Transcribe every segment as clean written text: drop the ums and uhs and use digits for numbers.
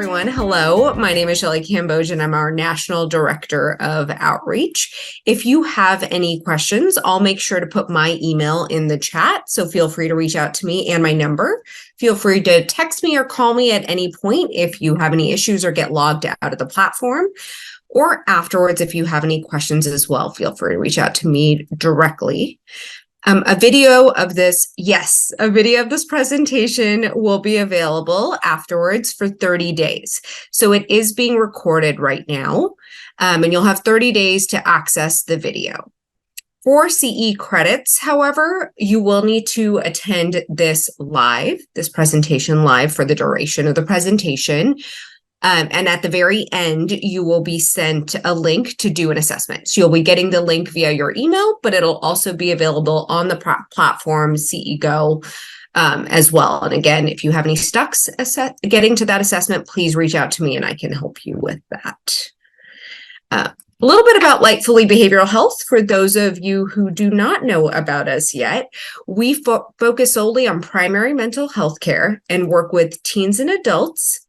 everyone. Hello, my name is Shelly Cambodge, and I'm our National Director of Outreach. If you have any questions, I'll make sure to put my email in the chat, so feel free to reach out to me and my number. Feel free to text me or call me at any point if you have any issues or get logged out of the platform. Or afterwards, if you have any questions as well, feel free to reach out to me directly. A video of this presentation will be available afterwards for 30 days. So it is being recorded right now, and you'll have 30 days to access the video. For CE credits, however, you will need to attend this presentation live for the duration of the presentation. And at the very end, you will be sent a link to do an assessment. So you'll be getting the link via your email, but it'll also be available on the platform CE Go as well. And again, if you have any stucks getting to that assessment, please reach out to me and I can help you with that. A little bit about Lightfully Behavioral Health. For those of you who do not know about us yet, we focus solely on primary mental health care and work with teens and adults,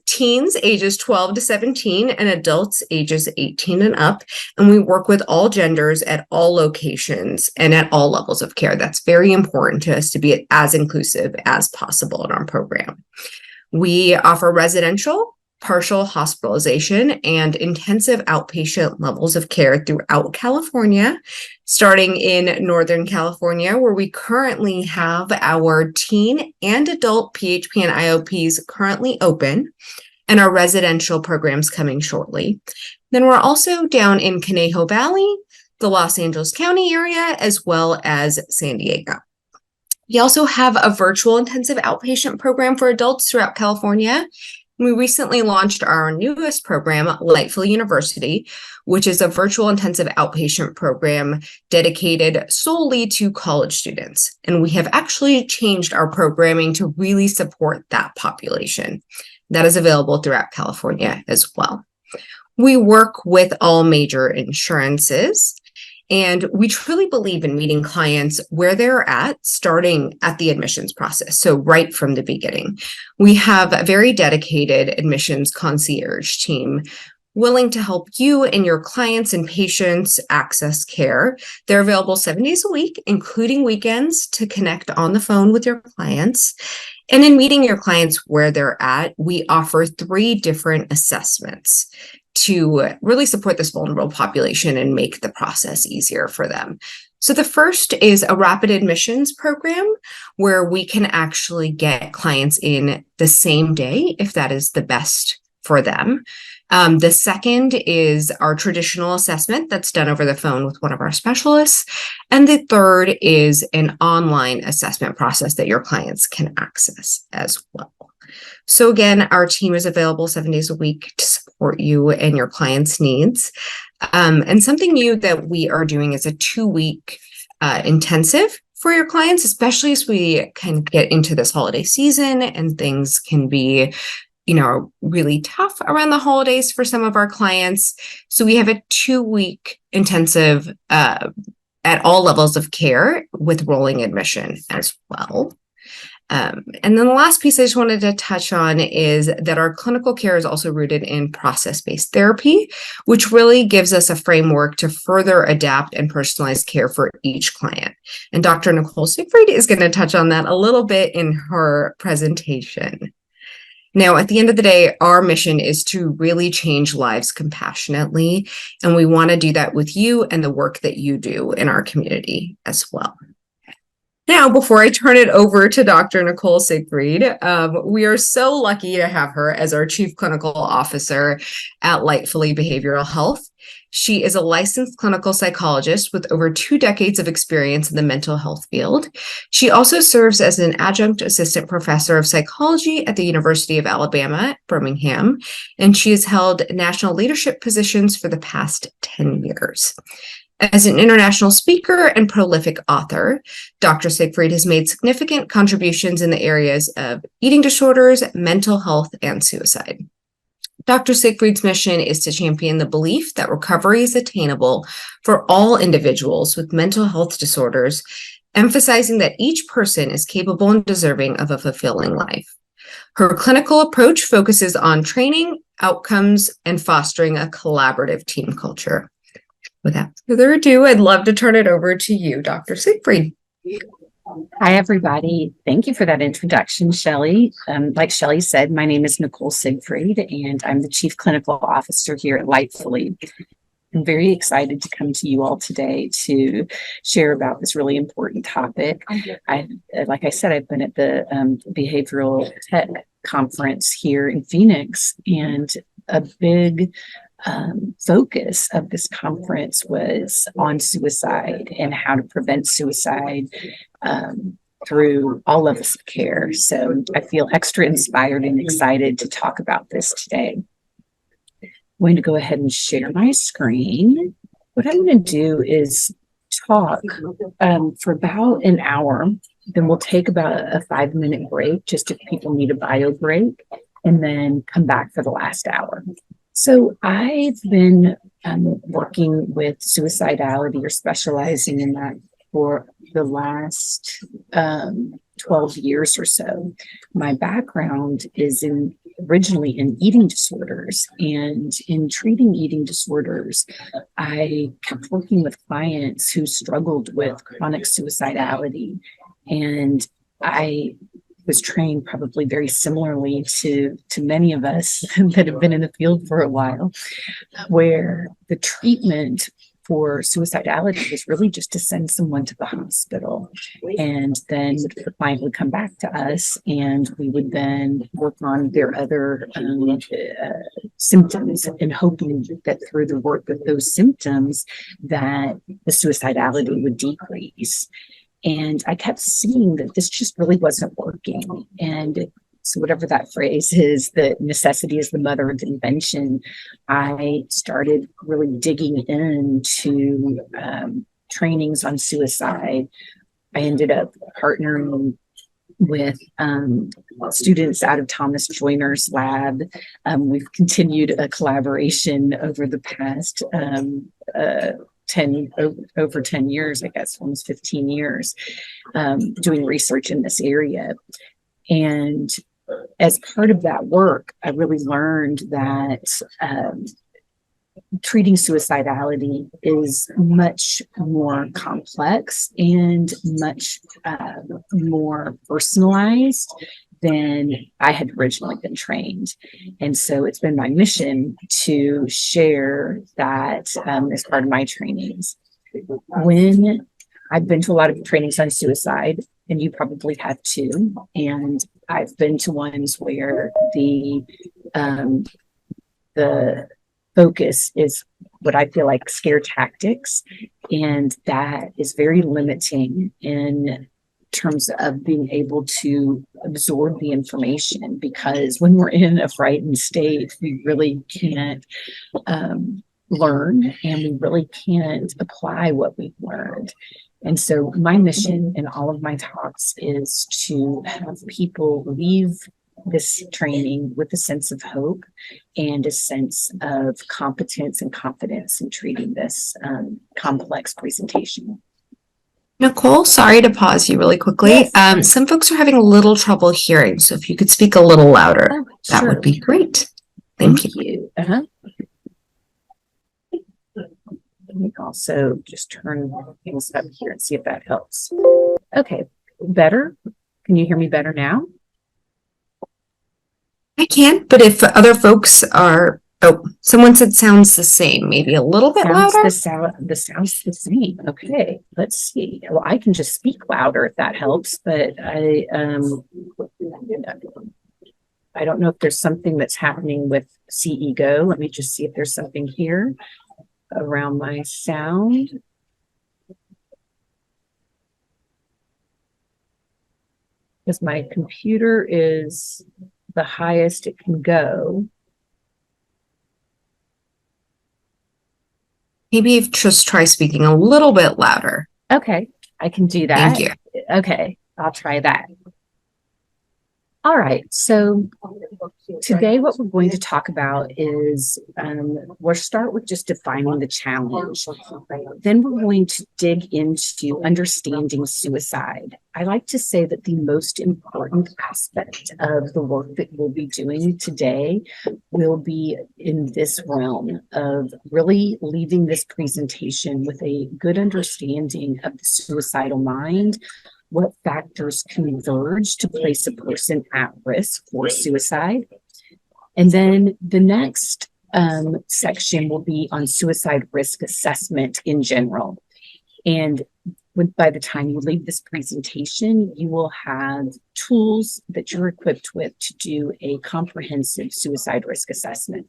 teens ages 12 to 17 and adults ages 18 and up. And we work with all genders at all locations and at all levels of care. That's very important to us to be as inclusive as possible in our program. We offer residential, partial hospitalization, and intensive outpatient levels of care throughout California, starting in Northern California, where we currently have our teen and adult PHP and IOPs currently open, and our residential programs coming shortly. Then we're also down in Conejo Valley, the Los Angeles County area, as well as San Diego. We also have a virtual intensive outpatient program for adults throughout California. We recently launched our newest program, Lightfully University, which is a virtual intensive outpatient program dedicated solely to college students. And we have actually changed our programming to really support that population. That is available throughout California as well. We work with all major insurances, and we truly believe in meeting clients where they're at, starting at the admissions process. So right from the beginning, we have a very dedicated admissions concierge team willing to help you and your clients and patients access care. They're available 7 days a week, including weekends, to connect on the phone with your clients. And in meeting your clients where they're at, we offer 3 different assessments to really support this vulnerable population and make the process easier for them. So the first is a rapid admissions program where we can actually get clients in the same day if that is the best for them. The second is our traditional assessment that's done over the phone with one of our specialists. And the third is an online assessment process that your clients can access as well. So again, our team is available 7 days a week to support you and your clients' needs. And something new that we are doing is a 2-week intensive for your clients, especially as we kind of get into this holiday season and things can be, really tough around the holidays for some of our clients. So we have a 2-week intensive at all levels of care with rolling admission as well. And then the last piece I just wanted to touch on is that our clinical care is also rooted in process-based therapy, which really gives us a framework to further adapt and personalize care for each client. And Dr. Nicole Siegfried is going to touch on that a little bit in her presentation. Now, at the end of the day, our mission is to really change lives compassionately, and we want to do that with you and the work that you do in our community as well. Now, before I turn it over to Dr. Nicole Siegfried, we are so lucky to have her as our Chief Clinical Officer at Lightfully Behavioral Health. She is a licensed clinical psychologist with over 2 decades of experience in the mental health field. She also serves as an adjunct assistant professor of psychology at the University of Alabama at Birmingham, and she has held national leadership positions for the past 10 years. As an international speaker and prolific author, Dr. Siegfried has made significant contributions in the areas of eating disorders, mental health, and suicide. Dr. Siegfried's mission is to champion the belief that recovery is attainable for all individuals with mental health disorders, emphasizing that each person is capable and deserving of a fulfilling life. Her clinical approach focuses on training, outcomes, and fostering a collaborative team culture. Without further ado, I'd love to turn it over to you, Dr. Siegfried. Hi, everybody. Thank you for that introduction, Shelley. Like Shelley said, my name is Nicole Siegfried, and I'm the Chief Clinical Officer here at Lightfully. I'm very excited to come to you all today to share about this really important topic. Like I said, I've been at the Behavioral Tech Conference here in Phoenix, and a big focus of this conference was on suicide and how to prevent suicide through all levels of care. So I feel extra inspired and excited to talk about this today. I'm going to go ahead and share my screen. What I'm going to do is talk for about an hour. Then we'll take about a 5-minute break, just if people need a bio break, and then come back for the last hour. So I've been working with suicidality or specializing in that for the last 12 years or so. My background is originally in eating disorders, and in treating eating disorders, I kept working with clients who struggled with chronic suicidality, and I was trained probably very similarly to many of us that have been in the field for a while, where the treatment for suicidality was really just to send someone to the hospital. And then the client would come back to us, and we would then work on their other symptoms, and hoping that through the work of those symptoms that the suicidality would decrease. And I kept seeing that this just really wasn't working. And so whatever that phrase is, that necessity is the mother of invention, I started really digging into trainings on suicide. I ended up partnering with students out of Thomas Joyner's lab. We've continued a collaboration over the past over 10 years, I guess, almost 15 years, doing research in this area. And as part of that work, I really learned that treating suicidality is much more complex and much more personalized than I had originally been trained. And so it's been my mission to share that as part of my trainings. When I've been to a lot of trainings on suicide, and you probably have too, and I've been to ones where the focus is what I feel like scare tactics, and that is very limiting in terms of being able to absorb the information, because when we're in a frightened state, we really can't learn, and we really can't apply what we've learned. And so my mission in all of my talks is to have people leave this training with a sense of hope and a sense of competence and confidence in treating this complex presentation. Nicole, sorry to pause you really quickly. Yes. Some folks are having a little trouble hearing, so if you could speak a little louder, that would be great. Thank you. Let me also just turn things up here and see if that helps. Okay, better? Can you hear me better now? I can, but if other folks are, someone said sounds the same, maybe a little bit louder. The sound's the same. Okay, let's see. Well, I can just speak louder if that helps, but I don't know if there's something that's happening with CE Go. Let me just see if there's something here around my sound. Because my computer is the highest it can go. Maybe just try speaking a little bit louder. Okay, I can do that. Thank you. Okay, I'll try that. All right. So today, what we're going to talk about is we'll start with just defining the challenge. Then we're going to dig into understanding suicide. I like to say that the most important aspect of the work that we'll be doing today will be in this realm of really leaving this presentation with a good understanding of the suicidal mind, what factors converge to place a person at risk for suicide. And then the next section will be on suicide risk assessment in general. And by the time you leave this presentation, you will have tools that you're equipped with to do a comprehensive suicide risk assessment.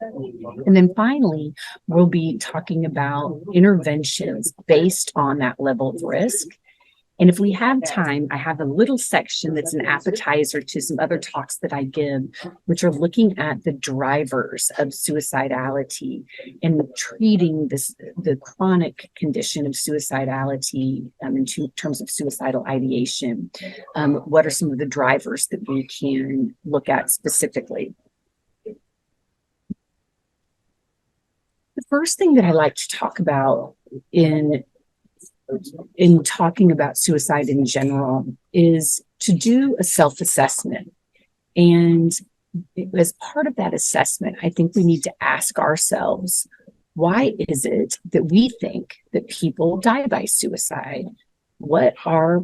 And then finally, we'll be talking about interventions based on that level of risk. And if we have time, I have a little section that's an appetizer to some other talks that I give, which are looking at the drivers of suicidality and treating the chronic condition of suicidality in terms of suicidal ideation. What are some of the drivers that we can look at specifically? The first thing that I like to talk about in talking about suicide in general is to do a self-assessment. And as part of that assessment, I think we need to ask ourselves, why is it that we think that people die by suicide? What are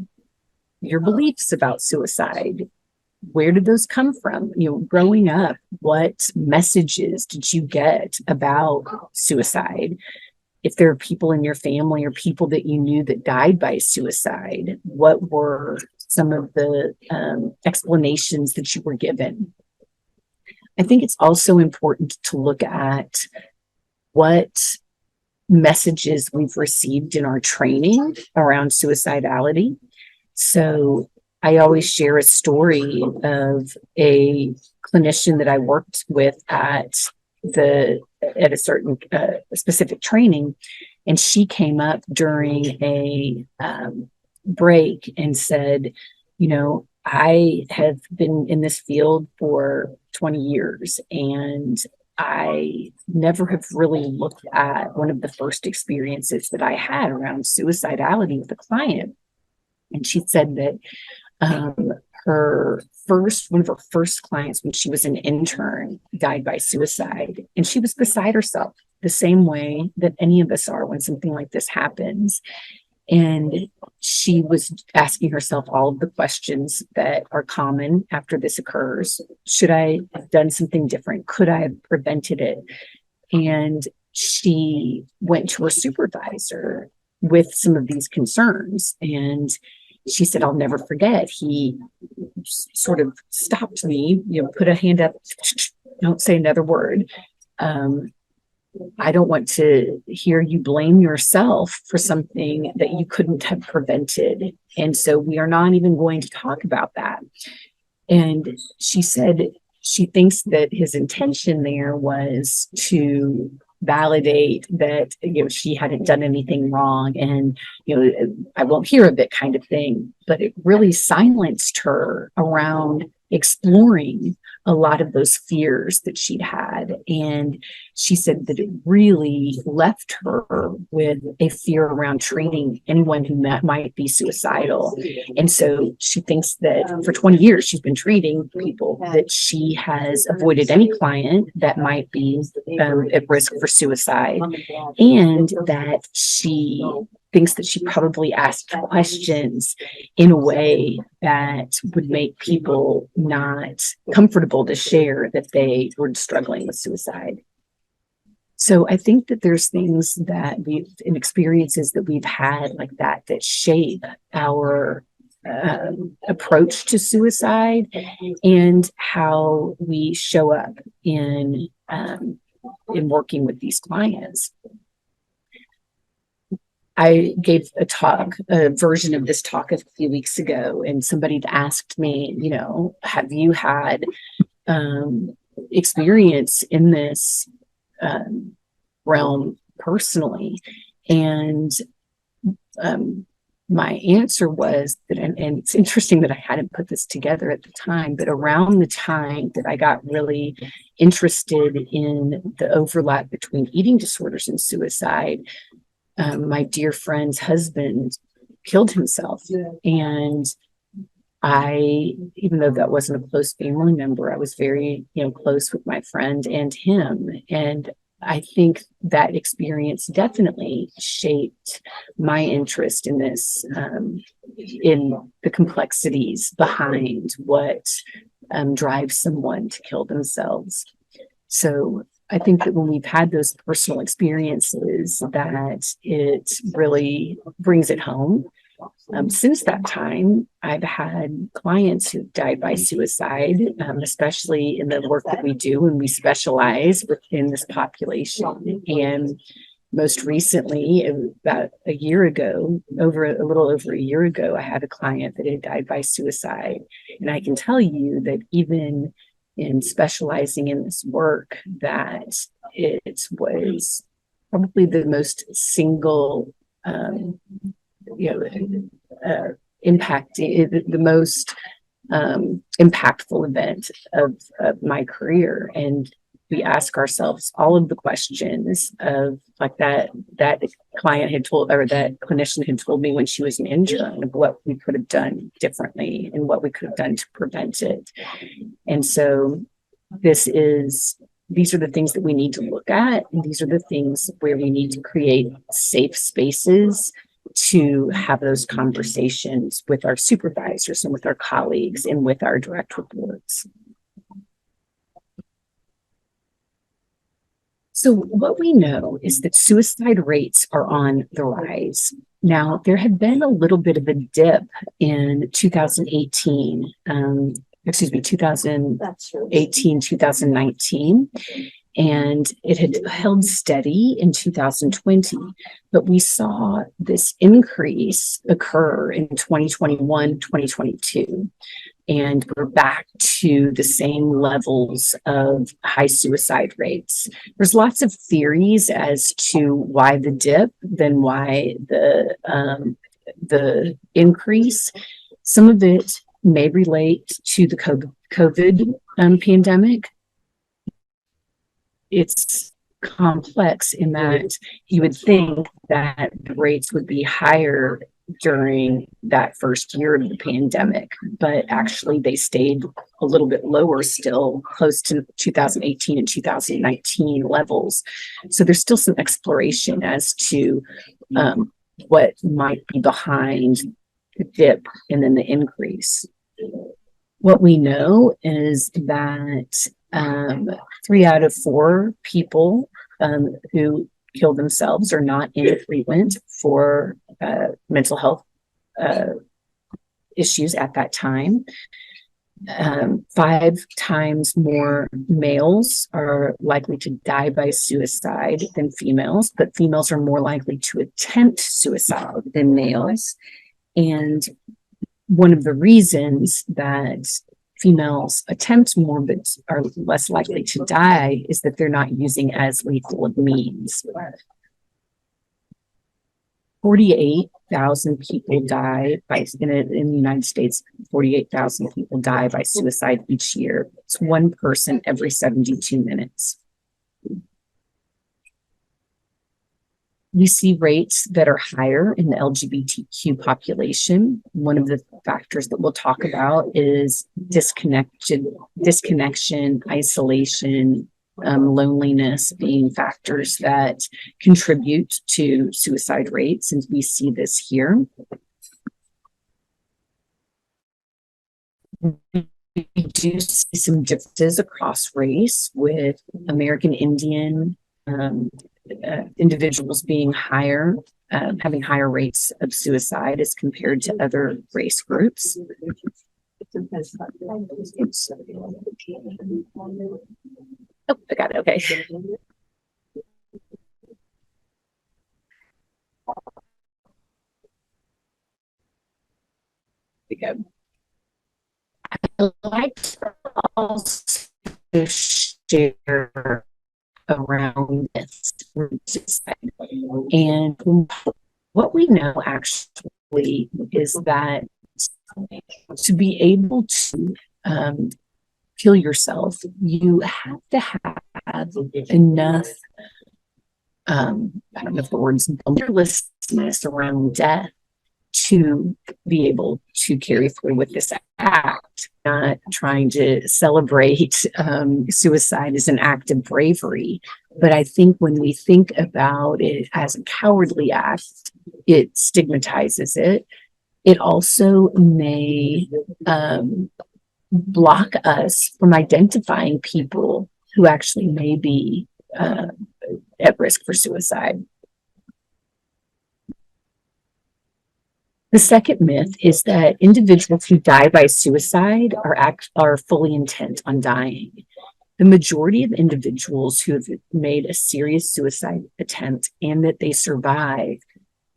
your beliefs about suicide? Where did those come from? Growing up, what messages did you get about suicide? If there are people in your family or people that you knew that died by suicide, what were some of the explanations that you were given? I think it's also important to look at what messages we've received in our training around suicidality. So I always share a story of a clinician that I worked with at a certain specific training, and she came up during a break and said, I have been in this field for 20 years, and I never have really looked at one of the first experiences that I had around suicidality with a client. And she said that one of her first clients when she was an intern died by suicide, and she was beside herself the same way that any of us are when something like this happens. And she was asking herself all of the questions that are common after this occurs. Should I have done something different? Could I have prevented it? And she went to her supervisor with some of these concerns, and she said, I'll never forget. He sort of stopped me, put a hand up, don't say another word. I don't want to hear you blame yourself for something that you couldn't have prevented. And so we are not even going to talk about that. And she said she thinks that his intention there was to validate that she hadn't done anything wrong, and I won't hear of it kind of thing. But it really silenced her around exploring a lot of those fears that she'd had. And she said that it really left her with a fear around treating anyone who might be suicidal. And so she thinks that for 20 years she's been treating people, that she has avoided any client that might be at risk for suicide, and that she thinks that she probably asked questions in a way that would make people not comfortable to share that they were struggling with suicide. So I think that there's things that and experiences that we've had like that shape our approach to suicide and how we show up in working with these clients. I gave a version of this talk a few weeks ago, and somebody asked me, have you had experience in this realm personally? And my answer was that, and it's interesting that I hadn't put this together at the time, but around the time that I got really interested in the overlap between eating disorders and suicide, my dear friend's husband killed himself. And even though that wasn't a close family member, I was very, close with my friend and him. And I think that experience definitely shaped my interest in this, in the complexities behind what drives someone to kill themselves. So I think that when we've had those personal experiences, that it really brings it home. Since that time, I've had clients who've died by suicide, especially in the work that we do, and we specialize within this population. And most recently, about a year ago, a little over a year ago, I had a client that had died by suicide. And I can tell you that even in specializing in this work, that it was probably the most single the most impactful event of my career. And we ask ourselves all of the questions of like that client had told, or that clinician had told me when she was an intern, of what we could have done differently and what we could have done to prevent it. And so these are the things that we need to look at. And these are the things where we need to create safe spaces to have those conversations with our supervisors and with our colleagues and with our direct reports. So what we know is that suicide rates are on the rise. Now, there had been a little bit of a dip in 2018, 2019, and it had held steady in 2020, but we saw this increase occur in 2021, 2022. And we're back to the same levels of high suicide rates. There's lots of theories as to why the dip, then why the increase. Some of it may relate to the COVID pandemic. It's complex in that you would think that the rates would be higher during that first year of the pandemic, but actually they stayed a little bit lower still, close to 2018 and 2019 levels. So there's still some exploration as to what might be behind the dip and then the increase. What we know is that 3 out of 4 people who kill themselves are not in treatment for mental health issues at that time. 5 times more males are likely to die by suicide than females, but females are more likely to attempt suicide than males. And one of the reasons that females attempt more but are less likely to die is that they're not using as lethal of means. 48,000 people die in the United States. 48,000 people die by suicide each year. It's one person every 72 minutes. We see rates that are higher in the LGBTQ population. One of the factors that we'll talk about is disconnection, isolation, loneliness being factors that contribute to suicide rates, and we see this here. We do see some differences across race, with American Indian individuals being higher, having higher rates of suicide as compared to other race groups. Oh, I got it. Okay. Good. I'd like to also share around this, and what we know actually is that to be able to kill yourself, you have to have enough, I don't know if the word's fearlessness around death to be able to carry through with this act. Not trying to celebrate suicide as an act of bravery, but I think when we think about it as a cowardly act, it stigmatizes it. It also may block us from identifying people who actually may be at risk for suicide. The second myth is that individuals who die by suicide are fully intent on dying. The majority of individuals who have made a serious suicide attempt and that they survive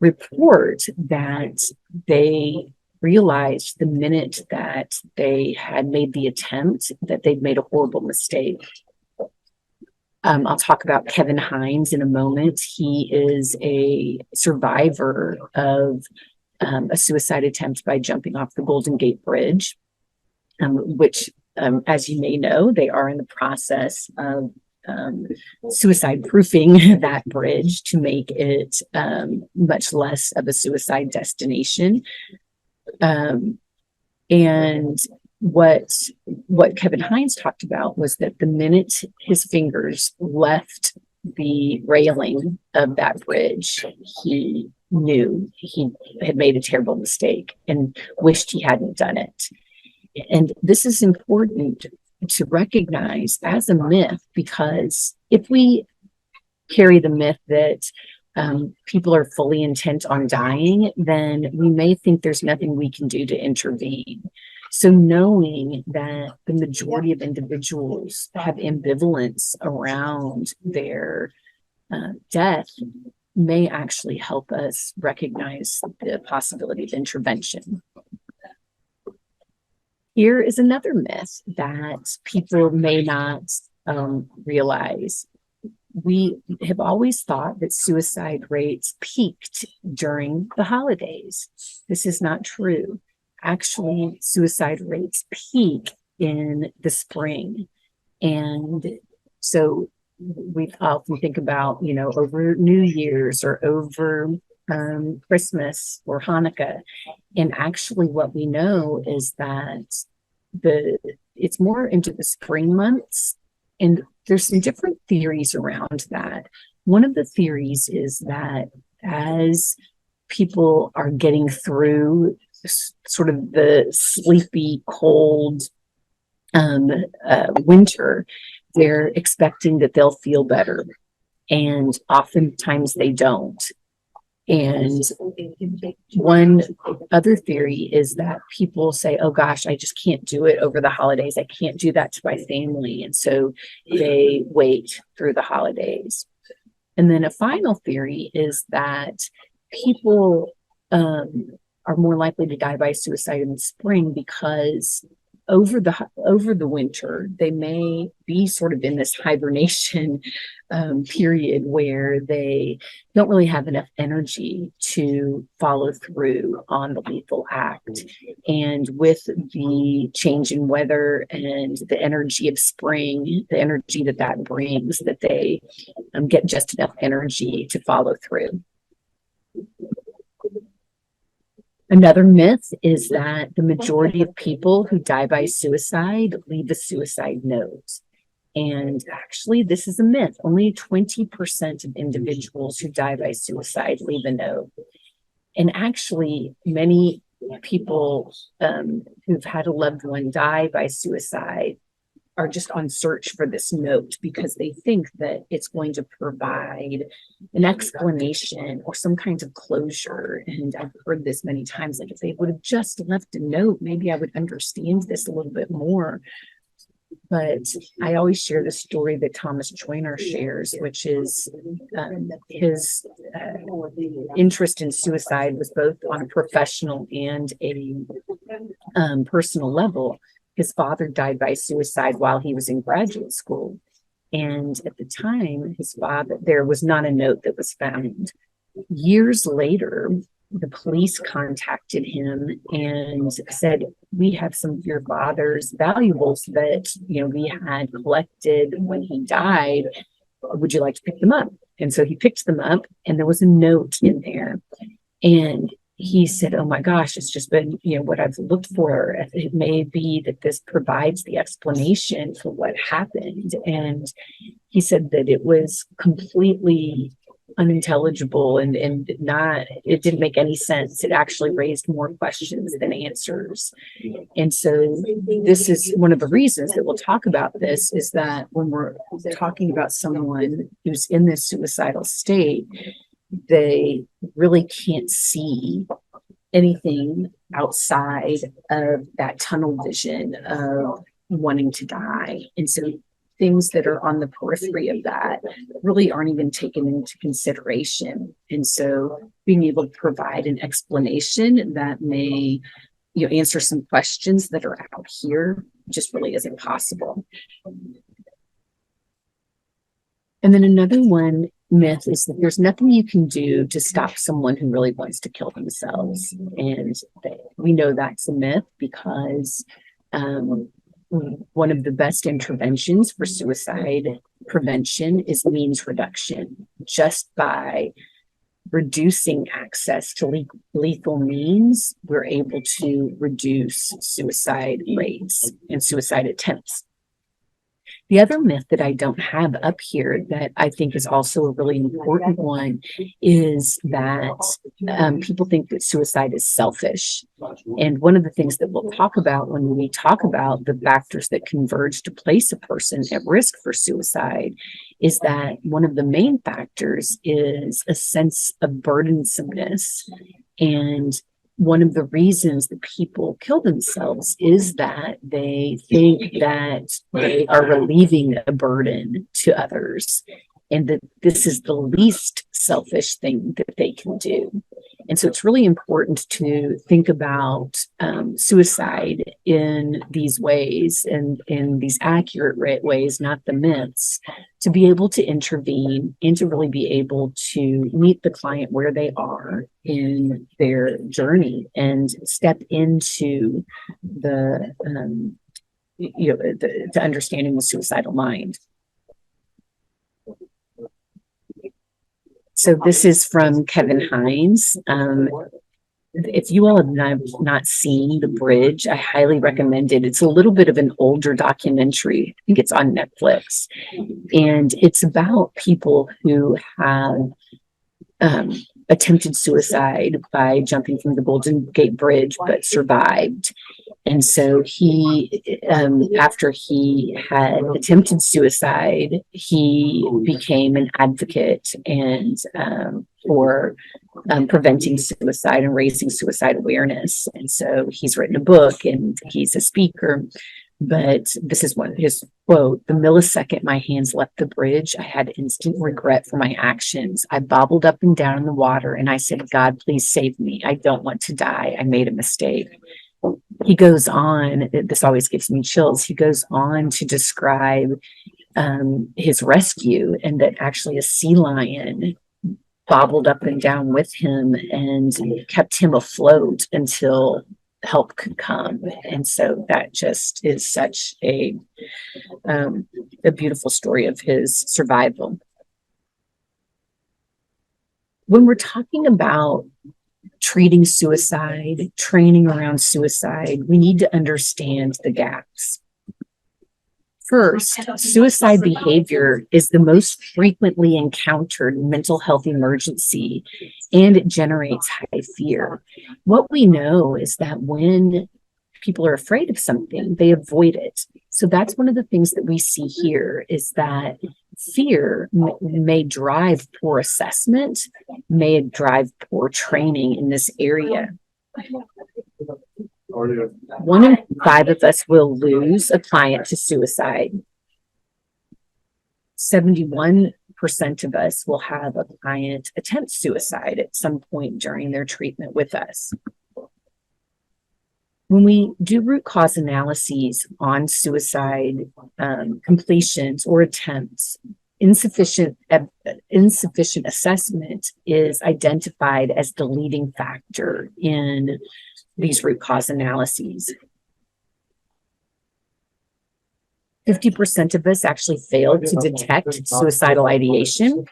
report that they realized the minute that they had made the attempt that they'd made a horrible mistake. I'll talk about Kevin Hines in a moment. He is a survivor of a suicide attempt by jumping off the Golden Gate Bridge, which, as you may know, they are in the process of suicide proofing that bridge to make it much less of a suicide destination. And what Kevin Hines talked about was that the minute his fingers left the railing of that bridge, he knew he had made a terrible mistake and wished he hadn't done it. And this is important to recognize as a myth, because if we carry the myth that people are fully intent on dying, then we may think there's nothing we can do to intervene. So knowing that the majority of individuals have ambivalence around their death may actually help us recognize the possibility of intervention. Here is another myth that people may not realize. We have always thought that suicide rates peaked during the holidays. This is not true. Actually, suicide rates peak in the spring. And so we often think about, over New Year's or over Christmas or Hanukkah. And actually what we know is that it's more into the spring months. And there's some different theories around that. One of the theories is that as people are getting through sort of the sleepy, cold winter, they're expecting that they'll feel better. And oftentimes they don't. And one other theory is that people say, oh gosh, I just can't do it over the holidays. I can't do that to my family. And so they wait through the holidays. And then a final theory is that people are more likely to die by suicide in the spring because over the winter, they may be sort of in this hibernation period where they don't really have enough energy to follow through on the lethal act. And with the change in weather and the energy of spring, the energy that brings, that they get just enough energy to follow through. Another myth is that the majority of people who die by suicide leave a suicide note. And actually, this is a myth. Only 20% of individuals who die by suicide leave a note. And actually, many people who've had a loved one die by suicide are just on search for this note because they think that it's going to provide an explanation or some kind of closure. And I've heard this many times, like if they would have just left a note, maybe I would understand this a little bit more. But I always share the story that Thomas Joyner shares, which is his interest in suicide was both on a professional and a personal level. His father died by suicide while he was in graduate school. And at the time, there was not a note that was found. Years later, the police contacted him and said, we have some of your father's valuables that, we had collected when he died. Would you like to pick them up? And so he picked them up, and there was a note in there. And he said, oh my gosh, it's just been, what I've looked for. It may be that this provides the explanation for what happened. And he said that it was completely unintelligible and it didn't make any sense. It actually raised more questions than answers. And so this is one of the reasons that we'll talk about this, is that when we're talking about someone who's in this suicidal state, they really can't see anything outside of that tunnel vision of wanting to die. And so things that are on the periphery of that really aren't even taken into consideration. And so being able to provide an explanation that may, answer some questions that are out here just really isn't possible. And then another myth is that there's nothing you can do to stop someone who really wants to kill themselves. And we know that's a myth because one of the best interventions for suicide prevention is means reduction. Just by reducing access to lethal means, we're able to reduce suicide rates and suicide attempts. The other myth that I don't have up here that I think is also a really important one is that people think that suicide is selfish. And one of the things that we'll talk about when we talk about the factors that converge to place a person at risk for suicide is that one of the main factors is a sense of burdensomeness. And one of the reasons that people kill themselves is that they think that they are relieving a burden to others, and that this is the least selfish thing that they can do. And so it's really important to think about suicide in these ways and in these accurate ways, not the myths, to be able to intervene and to really be able to meet the client where they are in their journey and step into the understanding the suicidal mind. So this is from Kevin Hines. If you all have not seen The Bridge, I highly recommend it. It's a little bit of an older documentary. I think it's on Netflix. And it's about people who have attempted suicide by jumping from the Golden Gate Bridge, but survived. And so he, after he had attempted suicide, he became an advocate and for preventing suicide and raising suicide awareness. And so he's written a book and he's a speaker. But this is one of his quote: "The millisecond my hands left the bridge, I had instant regret for my actions. I bobbled up and down in the water and I said, God, please save me. I don't want to die. I made a mistake." He goes on, this always gives me chills. He goes on to describe his rescue, and that actually a sea lion bobbled up and down with him and kept him afloat until help could come. And so that just is such a beautiful story of his survival. When we're talking about treating suicide, training around suicide, we need to understand the gaps. First, suicide behavior is the most frequently encountered mental health emergency, and it generates high fear. What we know is that when people are afraid of something, they avoid it. So that's one of the things that we see here, is that fear may drive poor assessment, may drive poor training in this area. 1 in 5 of us will lose a client to suicide. 71% of us will have a client attempt suicide at some point during their treatment with us. When we do root cause analyses on suicide completions or attempts, insufficient assessment is identified as the leading factor in these root cause analyses. 50% of us actually failed to detect suicidal ideation.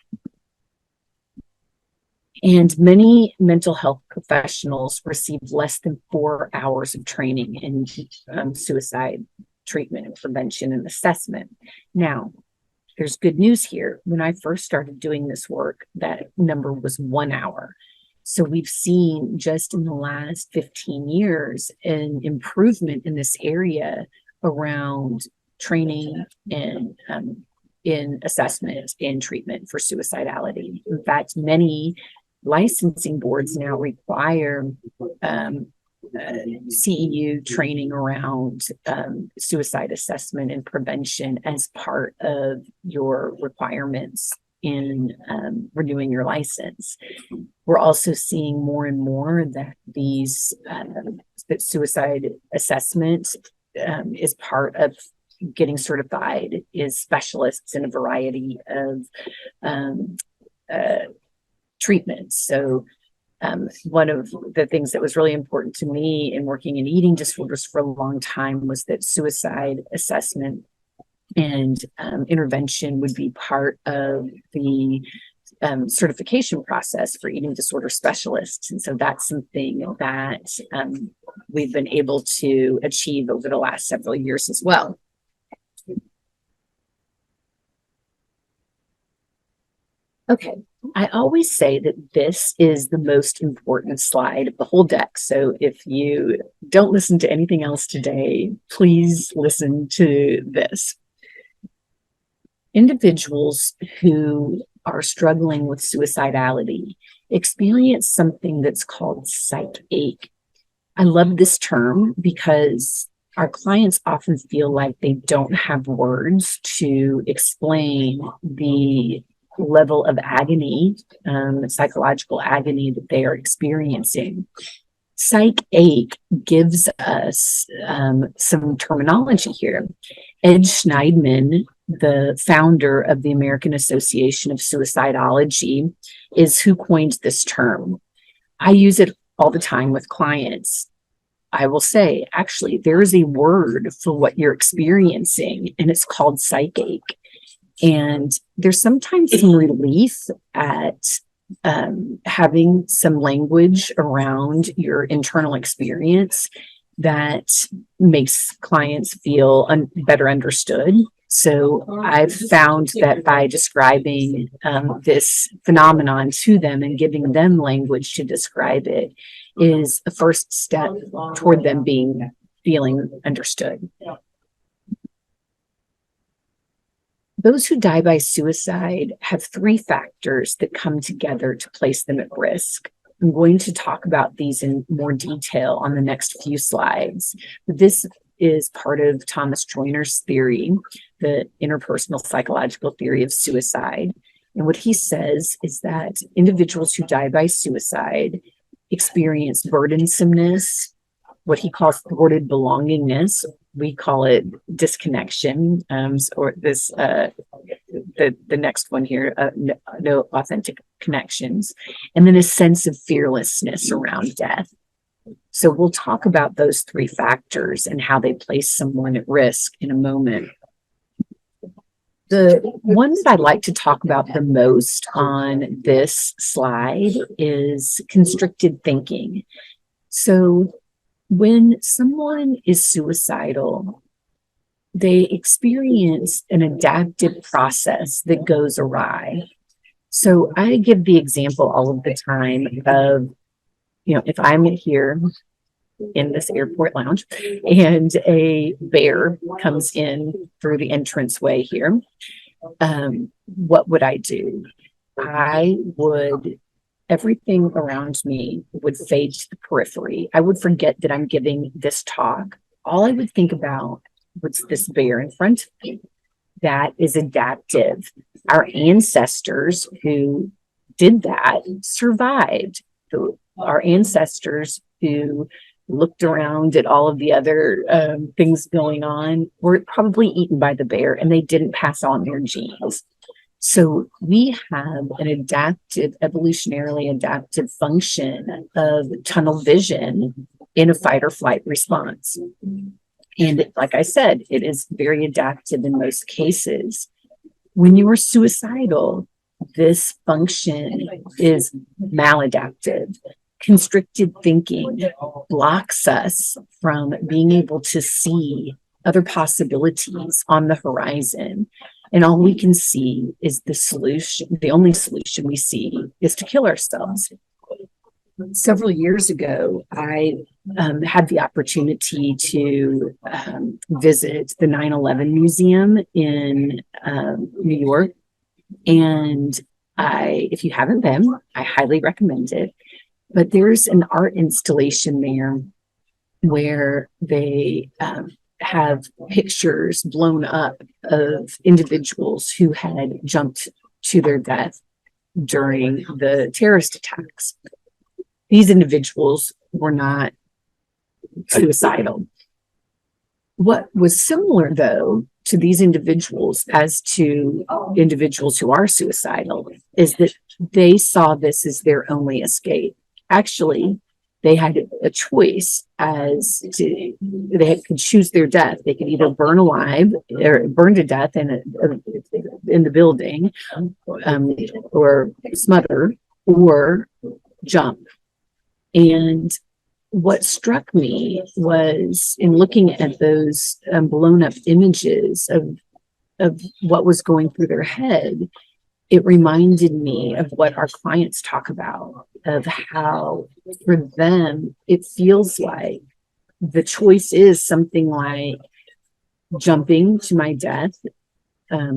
And many mental health professionals receive less than 4 hours of training in suicide treatment and prevention and assessment. Now, there's good news here. When I first started doing this work, that number was 1 hour. So we've seen just in the last 15 years an improvement in this area around training and in assessment and treatment for suicidality. In fact, many licensing boards now require CEU training around suicide assessment and prevention as part of your requirements in renewing your license. We're also seeing more and more that these that suicide assessment is part of getting certified as specialists in a variety of treatments. So one of the things that was really important to me in working in eating disorders for a long time was that suicide assessment and intervention would be part of the certification process for eating disorder specialists. And so that's something that we've been able to achieve over the last several years as well. Okay, I always say that this is the most important slide of the whole deck. So if you don't listen to anything else today, please listen to this. Individuals who are struggling with suicidality experience something that's called psych ache. I love this term because our clients often feel like they don't have words to explain the level of agony, psychological agony that they are experiencing. Psych ache gives us some terminology here. Ed Schneidman, the founder of the American Association of Suicidology, is who coined this term. I use it all the time with clients. I will say, actually, there is a word for what you're experiencing, and it's called psych ache. And there's sometimes some relief at having some language around your internal experience that makes clients feel better understood. So I've found that by describing this phenomenon to them and giving them language to describe it is a first step toward them feeling understood. Those who die by suicide have 3 factors that come together to place them at risk. I'm going to talk about these in more detail on the next few slides. This is part of Thomas Joiner's theory, the interpersonal psychological theory of suicide. And what he says is that individuals who die by suicide experience burdensomeness, what he calls thwarted belongingness. We call it disconnection, or this, the next one here, no authentic connections, and then a sense of fearlessness around death. So we'll talk about those 3 factors and how they place someone at risk in a moment. The one that I'd like to talk about the most on this slide is constricted thinking. So when someone is suicidal, they experience an adaptive process that goes awry. So I give the example all of the time of, if I'm here in this airport lounge and a bear comes in through the entranceway here, what would I do? Everything around me would fade to the periphery. I would forget that I'm giving this talk. All I would think about was this bear in front of me. That is adaptive. Our ancestors who did that survived. Our ancestors who looked around at all of the other things going on were probably eaten by the bear, and they didn't pass on their genes. So we have an evolutionarily adaptive function of tunnel vision in a fight or flight response. And like I said, it is very adaptive in most cases. When you are suicidal, this function is maladaptive. Constricted thinking blocks us from being able to see other possibilities on the horizon. And all we can see is the solution. The only solution we see is to kill ourselves. Several years ago, I had the opportunity to visit the 9/11 Museum in New York. And if you haven't been, I highly recommend it. But there's an art installation there where they have pictures blown up of individuals who had jumped to their death during the terrorist attacks. These individuals were not suicidal. What was similar, though, to these individuals as to individuals who are suicidal is that they saw this as their only escape. Actually, they had a choice as to they could choose their death. They could either burn alive or burn to death in the building, or smother, or jump. And what struck me was, in looking at those blown up images of what was going through their head, it reminded me of what our clients talk about, of how for them it feels like the choice is something like jumping to my death,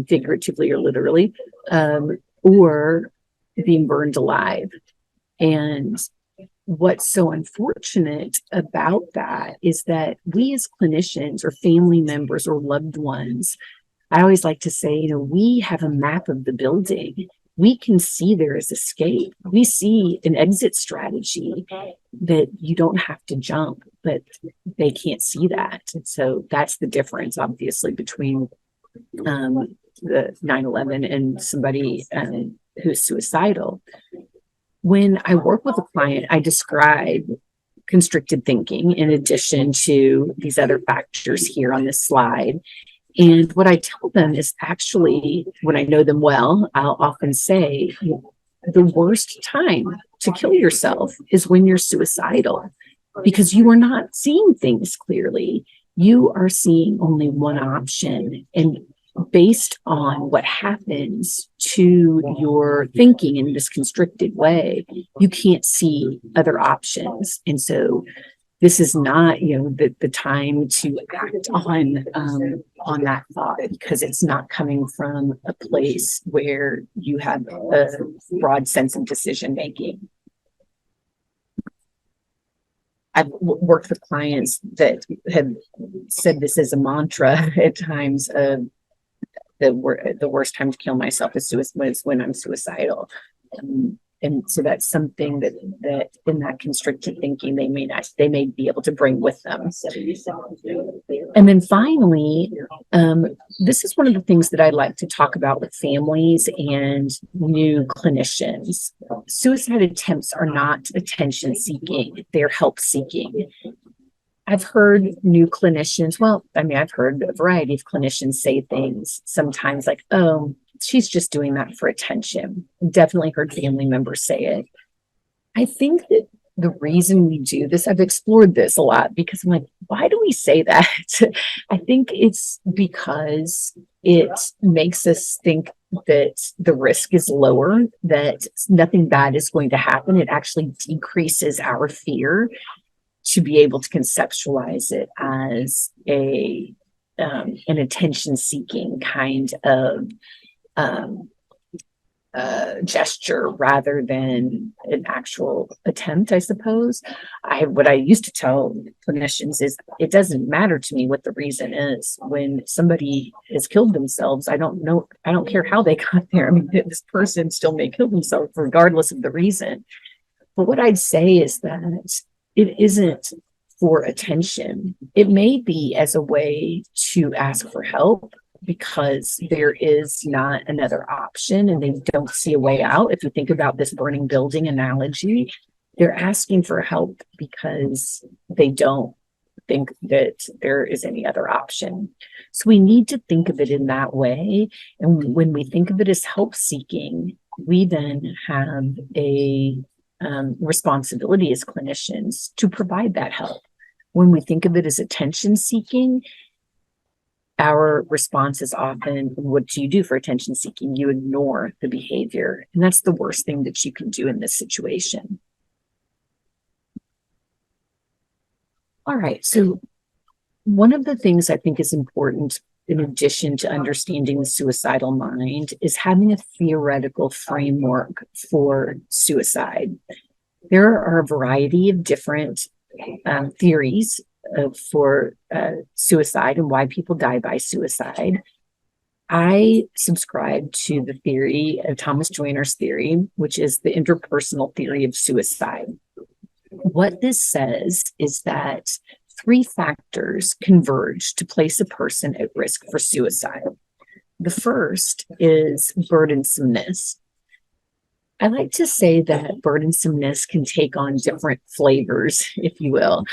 figuratively or literally, or being burned alive. And what's so unfortunate about that is that we as clinicians or family members or loved ones, I always like to say, we have a map of the building. We can see there is escape. We see an exit strategy that you don't have to jump, but they can't see that. And so that's the difference, obviously, between the 9/11 and somebody who's suicidal. When I work with a client, I describe constricted thinking in addition to these other factors here on this slide. And what I tell them is, actually, when I know them well, I'll often say the worst time to kill yourself is when you're suicidal, because you are not seeing things clearly. You are seeing only one option. And based on what happens to your thinking in this constricted way, you can't see other options. And so this is not, the time to act on that thought, because it's not coming from a place where you have a broad sense of decision making. I've worked with clients that have said this as a mantra at times of the worst time to kill myself is when I'm suicidal. And so that's something that in that constricted thinking, they may be able to bring with them. And then finally, this is one of the things that I like to talk about with families and new clinicians. Suicide attempts are not attention seeking, they're help seeking. I've heard new clinicians, I've heard a variety of clinicians say things sometimes like, oh, she's just doing that for attention. Definitely heard family members say it. I think that the reason we do this, I've explored this a lot, because I'm like, why do we say that? I think it's because it makes us think that the risk is lower, that nothing bad is going to happen. It actually decreases our fear to be able to conceptualize it as an attention-seeking kind of gesture rather than an actual attempt, I suppose. What I used to tell clinicians is, it doesn't matter to me what the reason is. When somebody has killed themselves, I don't care how they got there. I mean, this person still may kill themselves regardless of the reason. But what I'd say is that it isn't for attention. It may be as a way to ask for help, because there is not another option and they don't see a way out. If you think about this burning building analogy, they're asking for help because they don't think that there is any other option. So we need to think of it in that way. And when we think of it as help seeking, we then have a responsibility as clinicians to provide that help. When we think of it as attention seeking, our response is often, what do you do for attention seeking? You ignore the behavior. And that's the worst thing that you can do in this situation. All right. So one of the things I think is important, in addition to understanding the suicidal mind, is having a theoretical framework for suicide. There are a variety of different theories for suicide and why people die by suicide. I subscribe to the theory of Thomas Joiner's theory, which is the interpersonal theory of suicide. What this says is that 3 factors converge to place a person at risk for suicide. The first is burdensomeness. I like to say that burdensomeness can take on different flavors, if you will.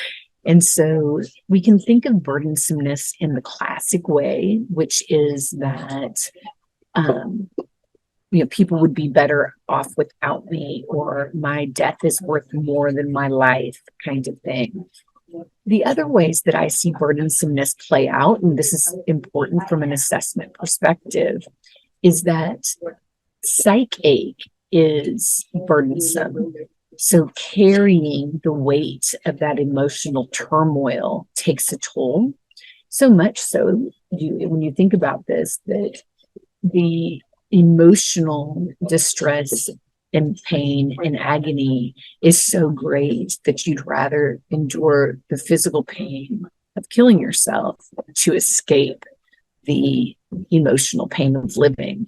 And so we can think of burdensomeness in the classic way, which is that people would be better off without me, or my death is worth more than my life, kind of thing. The other ways that I see burdensomeness play out, and this is important from an assessment perspective, is that psych ache is burdensome. So carrying the weight of that emotional turmoil takes a toll. So much so, when you think about this, that the emotional distress and pain and agony is so great that you'd rather endure the physical pain of killing yourself to escape the emotional pain of living.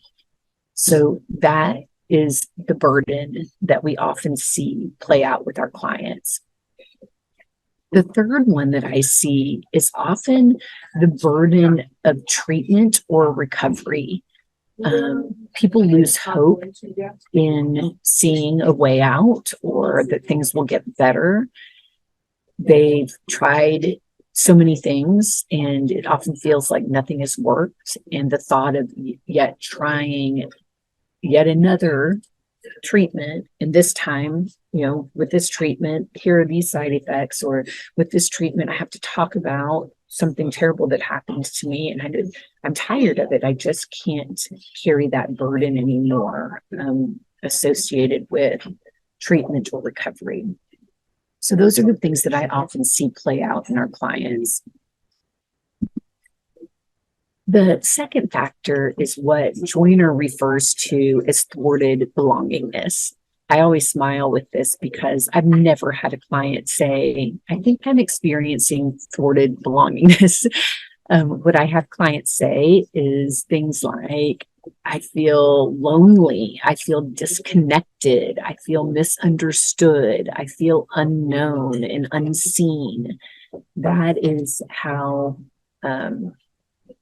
So that is the burden that we often see play out with our clients. The third one that I see is often the burden of treatment or recovery. People lose hope in seeing a way out or that things will get better. They've tried so many things and it often feels like nothing has worked. And the thought of yet trying yet another treatment, and this time, with this treatment, here are these side effects, or with this treatment, I have to talk about something terrible that happened to me, and I'm tired of it. I just can't carry that burden anymore associated with treatment or recovery. So those are the things that I often see play out in our clients. The second factor is what Joiner refers to as thwarted belongingness. I always smile with this because I've never had a client say, I think I'm experiencing thwarted belongingness. What I have clients say is things like, I feel lonely, I feel disconnected, I feel misunderstood, I feel unknown and unseen. That is how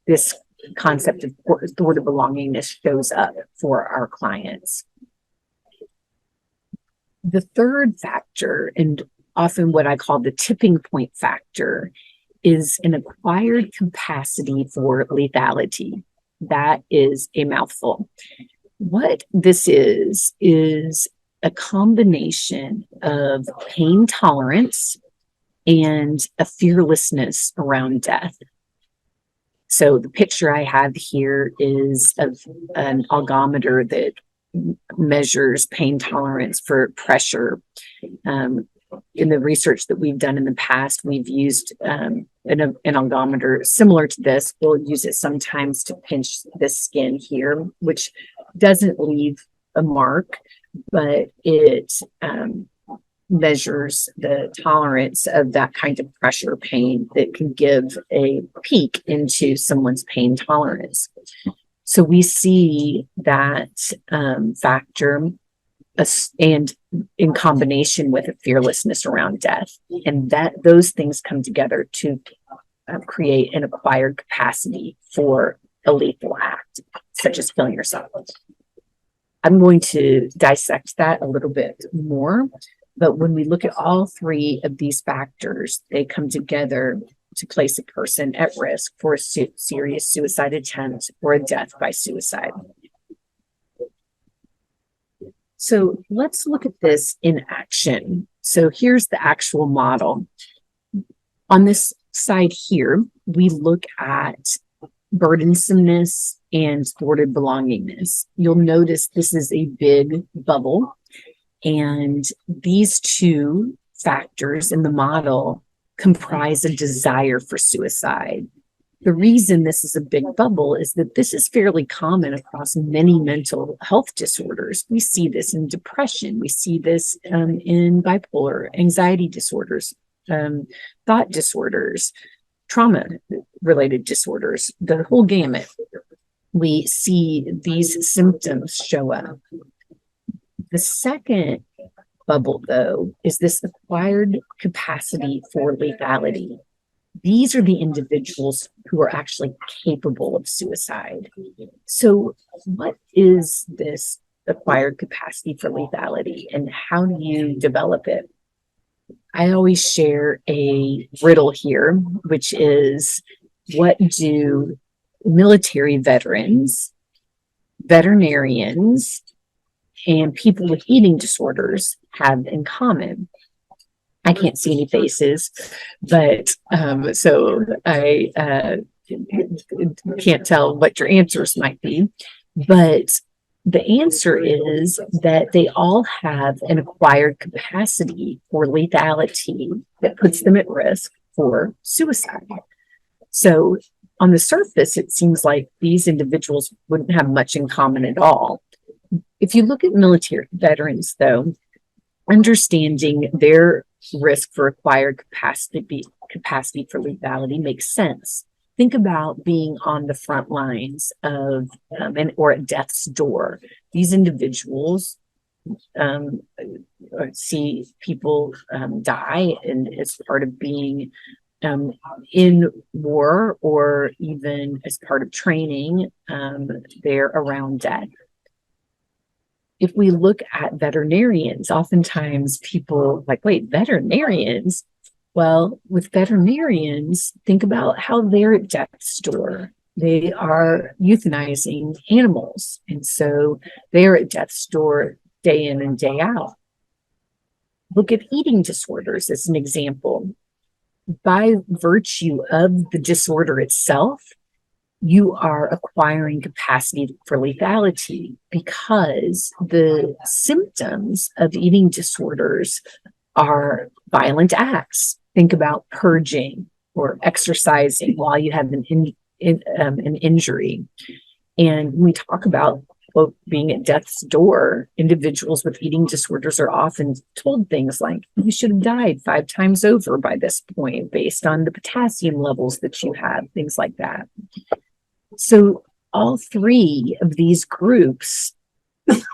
this concept of thwarted belongingness shows up for our clients. The third factor, and often what I call the tipping point factor, is an acquired capacity for lethality. That is a mouthful. What this is a combination of pain tolerance and a fearlessness around death. So the picture I have here is of an algometer that measures pain tolerance for pressure. In the research that we've done in the past, we've used an algometer similar to this. We'll use it sometimes to pinch the skin here, which doesn't leave a mark, but it measures the tolerance of that kind of pressure pain that can give a peek into someone's pain tolerance. So we see that factor and in combination with a fearlessness around death, and that those things come together to create an acquired capacity for a lethal act, such as killing yourself. I'm going to dissect that a little bit more, but when we look at all three of these factors, they come together to place a person at risk for a serious suicide attempt or a death by suicide. So let's look at this in action. So here's the actual model. On this side here, we look at burdensomeness and thwarted belongingness. You'll notice this is a big bubble, and these two factors in the model comprise a desire for suicide. The reason this is a big bubble is that this is fairly common across many mental health disorders. We see this in depression. We see this in bipolar, anxiety disorders, thought disorders, trauma-related disorders, the whole gamut. We see these symptoms show up. The second bubble, though, is this acquired capacity for lethality. These are the individuals who are actually capable of suicide. So what is this acquired capacity for lethality, and how do you develop it? I always share a riddle here, which is, what do military veterans, veterinarians, and people with eating disorders have in common? I can't see any faces, but so I can't tell what your answers might be. But the answer is that they all have an acquired capacity for lethality that puts them at risk for suicide. So on the surface, it seems like these individuals wouldn't have much in common at all. If you look at military veterans, though, understanding their risk for acquired capacity for lethality makes sense. Think about being on the front lines of or at death's door. These individuals see people die, and as part of being in war, or even as part of training, they're around death. If we look at veterinarians, oftentimes people like, wait, veterinarians? Well, with veterinarians, think about how they're at death's door. They are euthanizing animals, and so they're at death's door day in and day out. Look at eating disorders as an example. By virtue of the disorder itself, you are acquiring capacity for lethality, because the symptoms of eating disorders are violent acts. Think about purging or exercising while you have an injury. And when we talk about, quote, being at death's door, individuals with eating disorders are often told things like, you should have died 5 times over by this point based on the potassium levels that you have, things like that. So all three of these groups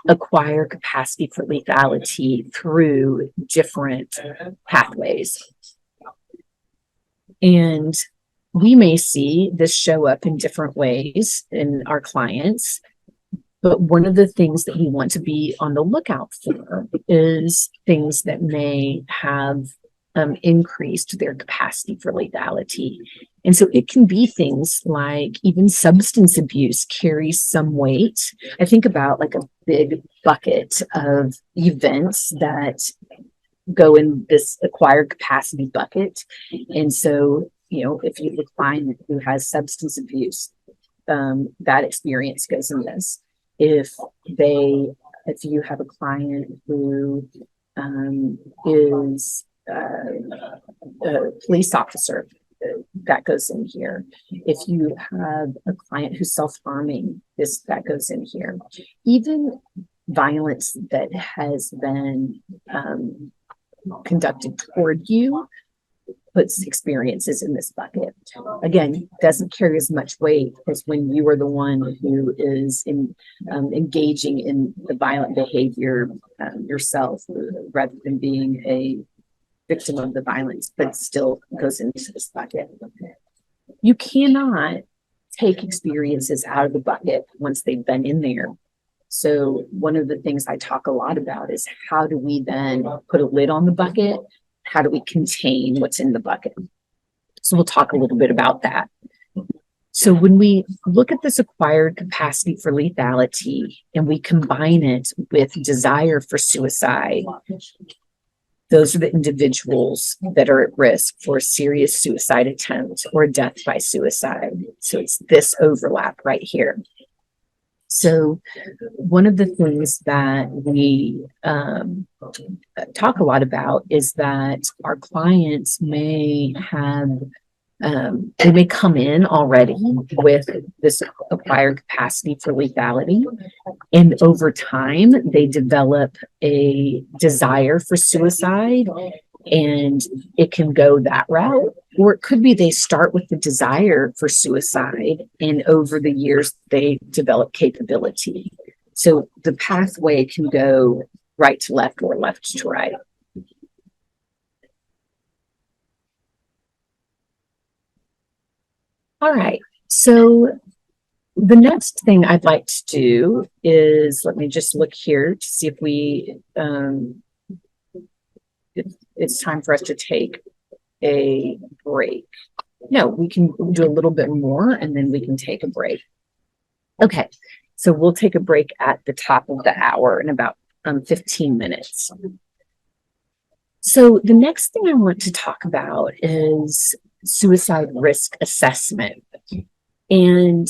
acquire capacity for lethality through different pathways. And we may see this show up in different ways in our clients, but one of the things that we want to be on the lookout for is things that may have increased their capacity for lethality. And so it can be things like even substance abuse carries some weight. I think about like a big bucket of events that go in this acquired capacity bucket. And so, if you look fine who has substance abuse, that experience goes in this. If you have a client who is a police officer, that goes in here. If you have a client who's self-harming, that goes in here. Even violence that has been conducted toward you puts experiences in this bucket. Again, doesn't carry as much weight as when you are the one who is engaging in the violent behavior yourself, rather than being a victim of the violence, but still goes into this bucket. You cannot take experiences out of the bucket once they've been in there. So one of the things I talk a lot about is how do we then put a lid on the bucket? How do we contain what's in the bucket? So we'll talk a little bit about that. So when we look at this acquired capacity for lethality and we combine it with desire for suicide, those are the individuals that are at risk for a serious suicide attempt or death by suicide. So it's this overlap right here. So one of the things that we talk a lot about is that our clients may have they may come in already with this acquired capacity for lethality, and over time they develop a desire for suicide, and it can go that route, or it could be they start with the desire for suicide and over the years they develop capability. So the pathway can go right to left or left to right. All right, so the next thing I'd like to do is, let me just look here to see if we, it's time for us to take a break. No, we can do a little bit more and then we can take a break. Okay, so we'll take a break at the top of the hour in about 15 minutes. So the next thing I want to talk about is suicide risk assessment. And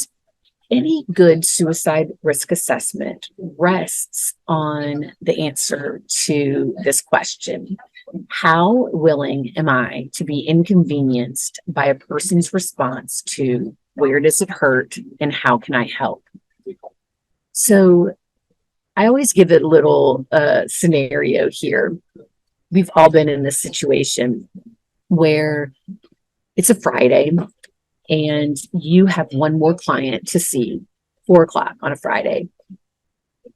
any good suicide risk assessment rests on the answer to this question: how willing am I to be inconvenienced by a person's response to where does it hurt and how can I help? So I always give it a little scenario here. We've all been in this situation where it's a Friday and you have one more client to see, 4 o'clock on a Friday.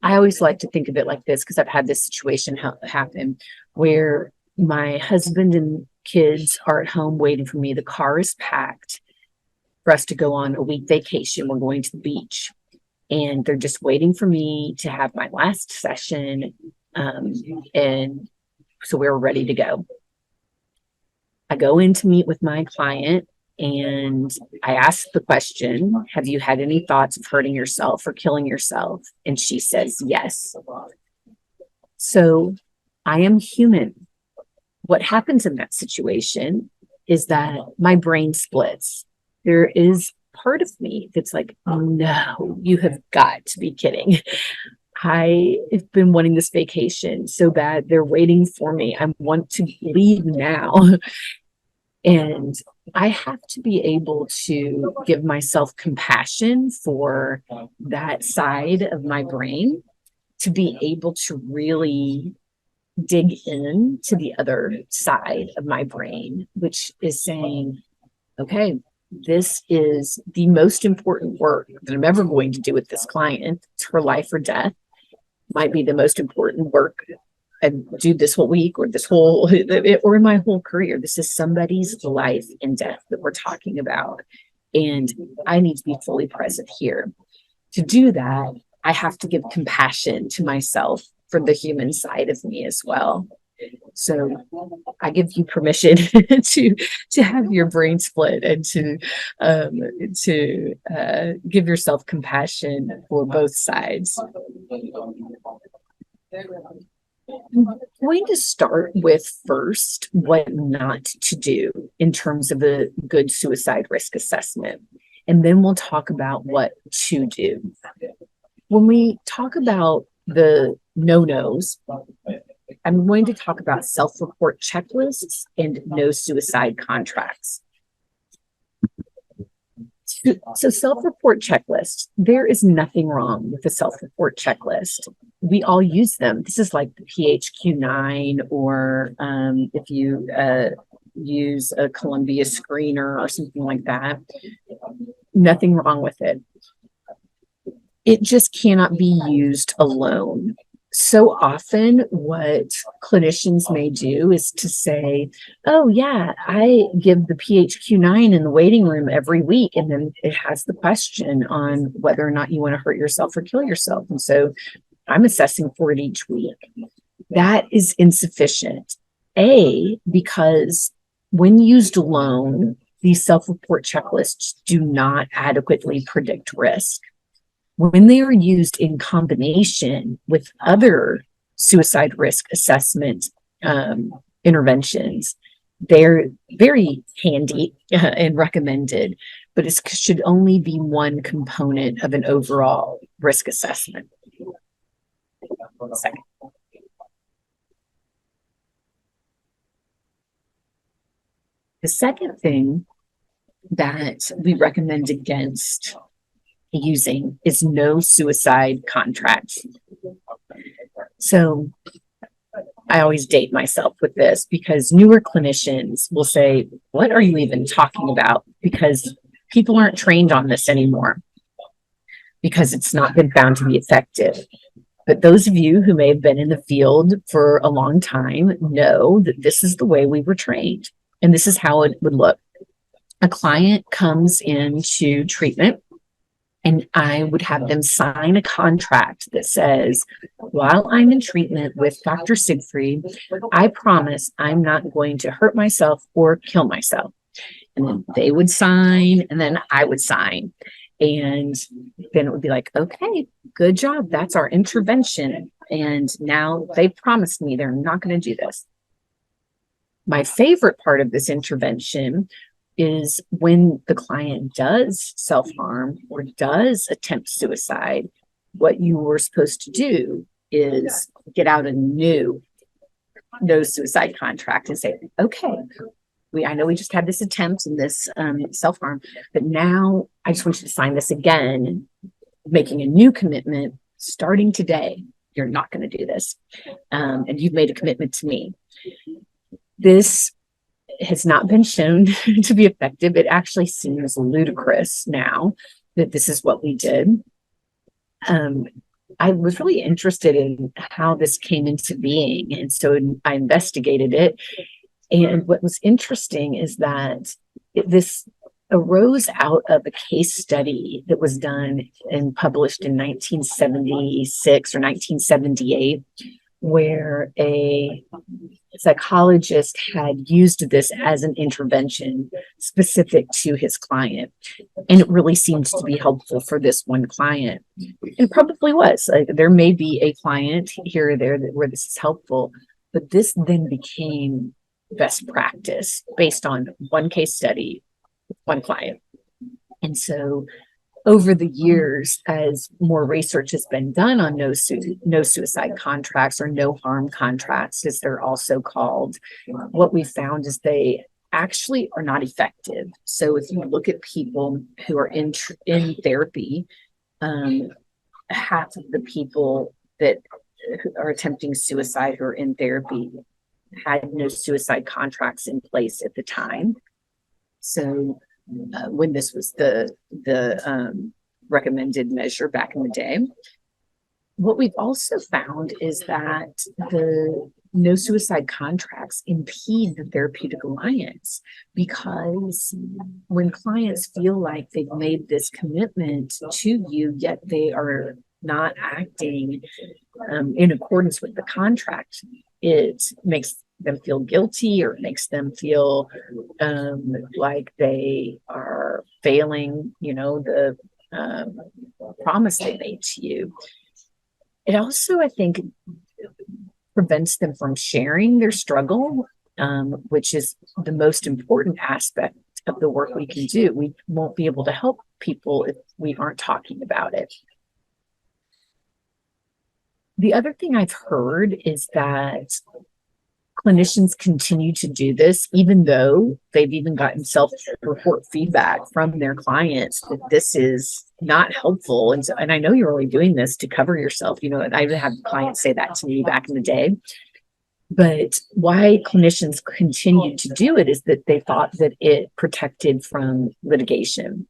I always like to think of it like this because I've had this situation happen where my husband and kids are at home waiting for me. The car is packed for us to go on a week vacation. We're going to the beach and they're just waiting for me to have my last session. And so we're ready to go. I go in to meet with my client and I ask the question, have you had any thoughts of hurting yourself or killing yourself? And she says, yes. So I am human. What happens in that situation is that my brain splits. There is part of me that's like, oh no, you have got to be kidding. I have been wanting this vacation so bad. They're waiting for me. I want to leave now. And I have to be able to give myself compassion for that side of my brain, to be able to really dig in to the other side of my brain, which is saying, okay, this is the most important work that I'm ever going to do with this client. It's her life or death. Might be the most important work I do this whole week or this whole, or in my whole career. This is somebody's life and death that we're talking about. And I need to be fully present here. To do that, I have to give compassion to myself for the human side of me as well. So I give you permission to have your brain split and to give yourself compassion for both sides. I'm going to start with first what not to do in terms of a good suicide risk assessment, and then we'll talk about what to do. When we talk about the no-nos, I'm going to talk about self-report checklists and no suicide contracts. So self-report checklist, there is nothing wrong with the self-report checklist. We all use them. This is like the PHQ-9, or if you use a Columbia screener or something like that. Nothing wrong with it. It just cannot be used alone. So often what clinicians may do is to say, oh yeah, I give the PHQ-9 in the waiting room every week. And then it has the question on whether or not you want to hurt yourself or kill yourself. And so I'm assessing for it each week. That is insufficient. Because when used alone, these self-report checklists do not adequately predict risk. When they are used in combination with other suicide risk assessment interventions, they're very handy and recommended, but it should only be one component of an overall risk assessment. One second. The second thing that we recommend against using is no suicide contracts. So I always date myself with this because newer clinicians will say, what are you even talking about? Because people aren't trained on this anymore because it's not been found to be effective. But those of you who may have been in the field for a long time know that this is the way we were trained. And this is how it would look. A client comes into treatment and I would have them sign a contract that says, while I'm in treatment with Dr. Siegfried, I promise I'm not going to hurt myself or kill myself. And then they would sign, and then I would sign. And then it would be like, okay, good job. That's our intervention. And now they promised me they're not going to do this. My favorite part of this intervention is when the client does self-harm or does attempt suicide, what you were supposed to do is get out a new no suicide contract and say, okay, I know we just had this attempt and this self-harm, but now I just want you to sign this again, making a new commitment starting today. You're not going to do this. And you've made a commitment to me. This has not been shown to be effective. It actually seems ludicrous now that this is what we did. I was really interested in how this came into being, and so I investigated it. And what was interesting is that this arose out of a case study that was done and published in 1976 or 1978, where a psychologist had used this as an intervention specific to his client. And it really seems to be helpful for this one client. It probably was. There may be a client here or there where this is helpful, but this then became best practice based on one case study, one client. And so over the years, as more research has been done on no suicide contracts, or no harm contracts, as they're also called, what we found is they actually are not effective. So if you look at people who are in therapy, half of the people that are attempting suicide who are in therapy had no suicide contracts in place at the time. So when this was the recommended measure back in the day. What we've also found is that the no suicide contracts impede the therapeutic alliance, because when clients feel like they've made this commitment to you, yet they are not acting in accordance with the contract, it makes them feel guilty, or it makes them feel like they are failing, the promise they made to you. It also, I think, prevents them from sharing their struggle, which is the most important aspect of the work we can do. We won't be able to help people if we aren't talking about it. The other thing I've heard is that clinicians continue to do this, even though they've even gotten self-report feedback from their clients that this is not helpful. And I know you're only doing this to cover yourself. I would have clients say that to me back in the day. But why clinicians continue to do it is that they thought that it protected from litigation.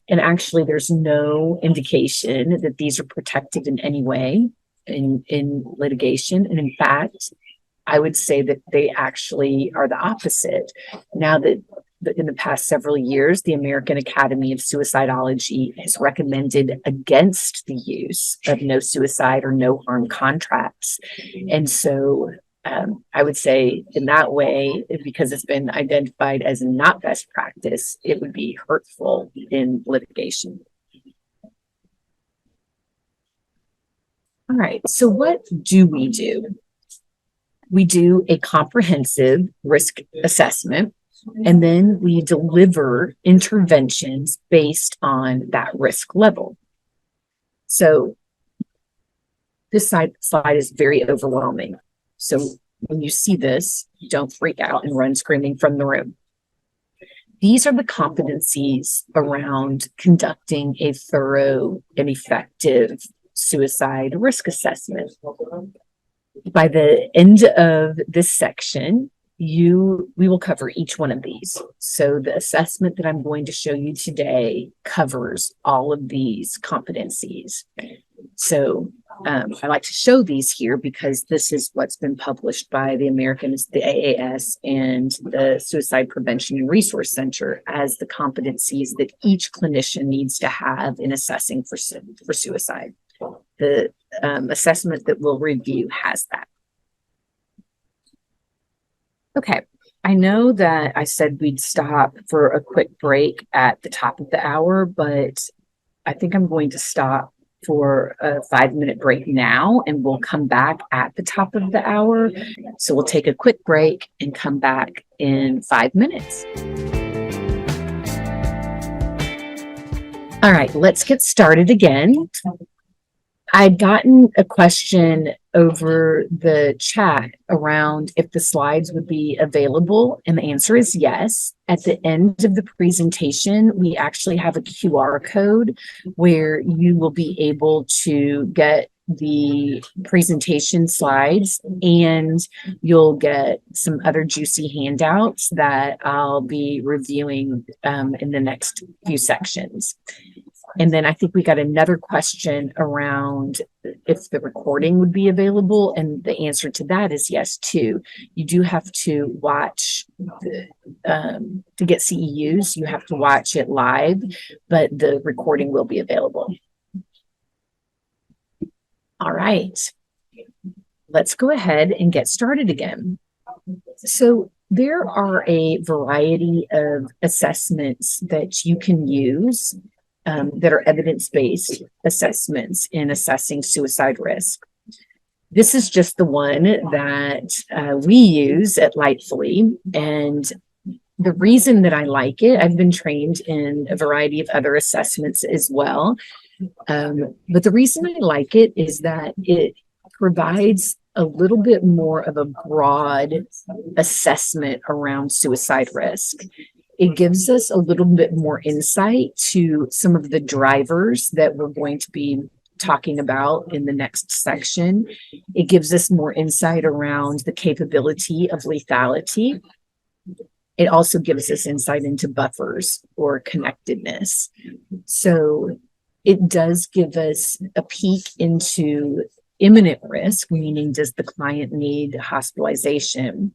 And actually, there's no indication that these are protected in any way. in litigation. And in fact, I would say that they actually are the opposite. Now that in the past several years, the American Academy of Suicidology has recommended against the use of no suicide or no harm contracts. And so I would say in that way, because it's been identified as not best practice, it would be hurtful in litigation. All right, so what do? We do a comprehensive risk assessment, and then we deliver interventions based on that risk level. So this slide is very overwhelming. So when you see this, don't freak out and run screaming from the room. These are the competencies around conducting a thorough and effective suicide risk assessment. By the end of this section, we will cover each one of these. So the assessment that I'm going to show you today covers all of these competencies. So I like to show these here because this is what's been published by the AAS and the Suicide Prevention and Resource Center as the competencies that each clinician needs to have in assessing for suicide. The assessment that we'll review has that. Okay, I know that I said we'd stop for a quick break at the top of the hour, but I think I'm going to stop for a 5-minute break now, and we'll come back at the top of the hour. So we'll take a quick break and come back in 5 minutes. All right, let's get started again. I'd gotten a question over the chat around if the slides would be available, and the answer is yes. At the end of the presentation, we actually have a QR code where you will be able to get the presentation slides, and you'll get some other juicy handouts that I'll be reviewing in the next few sections. And then I think we got another question around if the recording would be available. And the answer to that is yes, too. You do have to watch to get CEUs, you have to watch it live, but the recording will be available. All right, let's go ahead and get started again. So there are a variety of assessments that you can use that are evidence-based assessments in assessing suicide risk. This is just the one that we use at Lightfully, and the reason that I like it, I've been trained in a variety of other assessments as well, but the reason I like it is that it provides a little bit more of a broad assessment around suicide risk. It gives us a little bit more insight to some of the drivers that we're going to be talking about in the next section. It gives us more insight around the capability of lethality. It also gives us insight into buffers or connectedness. So it does give us a peek into imminent risk, meaning does the client need hospitalization?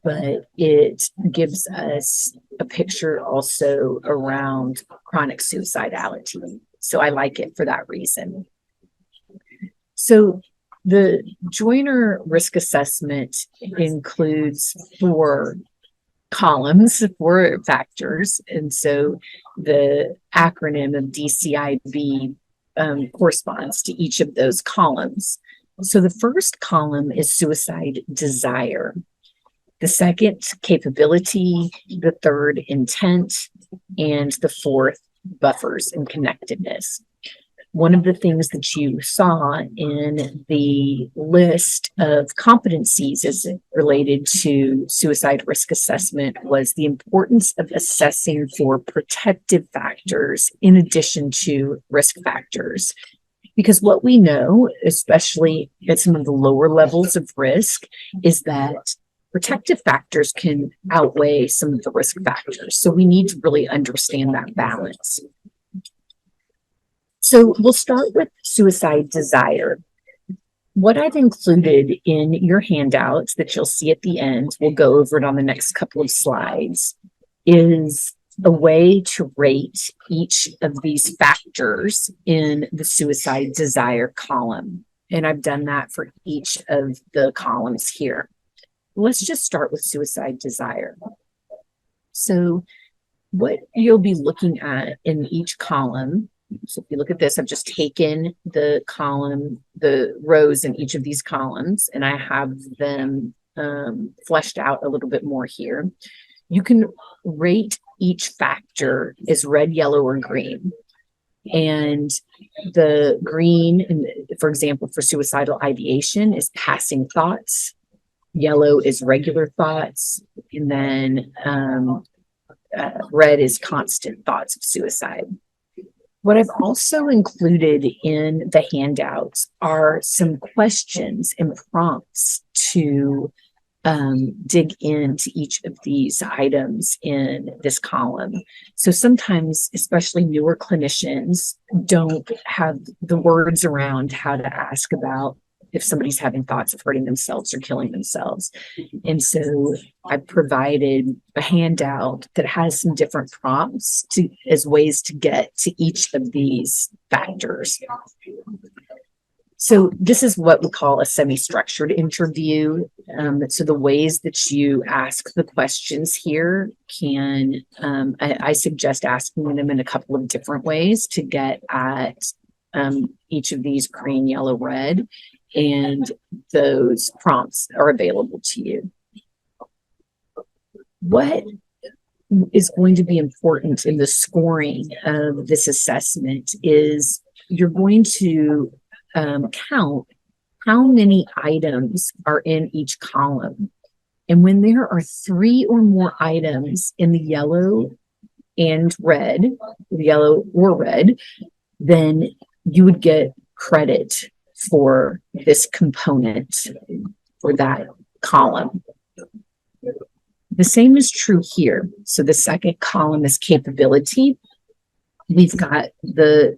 But it gives us a picture also around chronic suicidality. So I like it for that reason. So the Joyner risk assessment includes 4 columns, 4 factors. And so the acronym of DCIB corresponds to each of those columns. So the first column is suicide desire. The second, capability, the third, intent, and the fourth, buffers and connectedness. One of the things that you saw in the list of competencies as related to suicide risk assessment was the importance of assessing for protective factors in addition to risk factors. Because what we know, especially at some of the lower levels of risk, is that protective factors can outweigh some of the risk factors. So we need to really understand that balance. So we'll start with suicide desire. What I've included in your handouts that you'll see at the end, we'll go over it on the next couple of slides, is a way to rate each of these factors in the suicide desire column. And I've done that for each of the columns here. Let's just start with suicide desire. So what you'll be looking at in each column, so if you look at this, I've just taken the column, the rows in each of these columns, and I have them fleshed out a little bit more here. You can rate each factor as red, yellow, or green. And the green, for example, for suicidal ideation is passing thoughts. Yellow is regular thoughts. And then red is constant thoughts of suicide. What I've also included in the handouts are some questions and prompts to dig into each of these items in this column. So sometimes, especially newer clinicians, don't have the words around how to ask about if somebody's having thoughts of hurting themselves or killing themselves. And so I provided a handout that has some different prompts as ways to get to each of these factors. So this is what we call a semi-structured interview. So the ways that you ask the questions here can, I suggest asking them in a couple of different ways to get at each of these green, yellow, red, and those prompts are available to you. What is going to be important in the scoring of this assessment is you're going to count how many items are in each column. And when there are 3 or more items in the yellow and red, yellow or red, then you would get credit for this component for that column. The same is true here. So the second column is capability. We've got the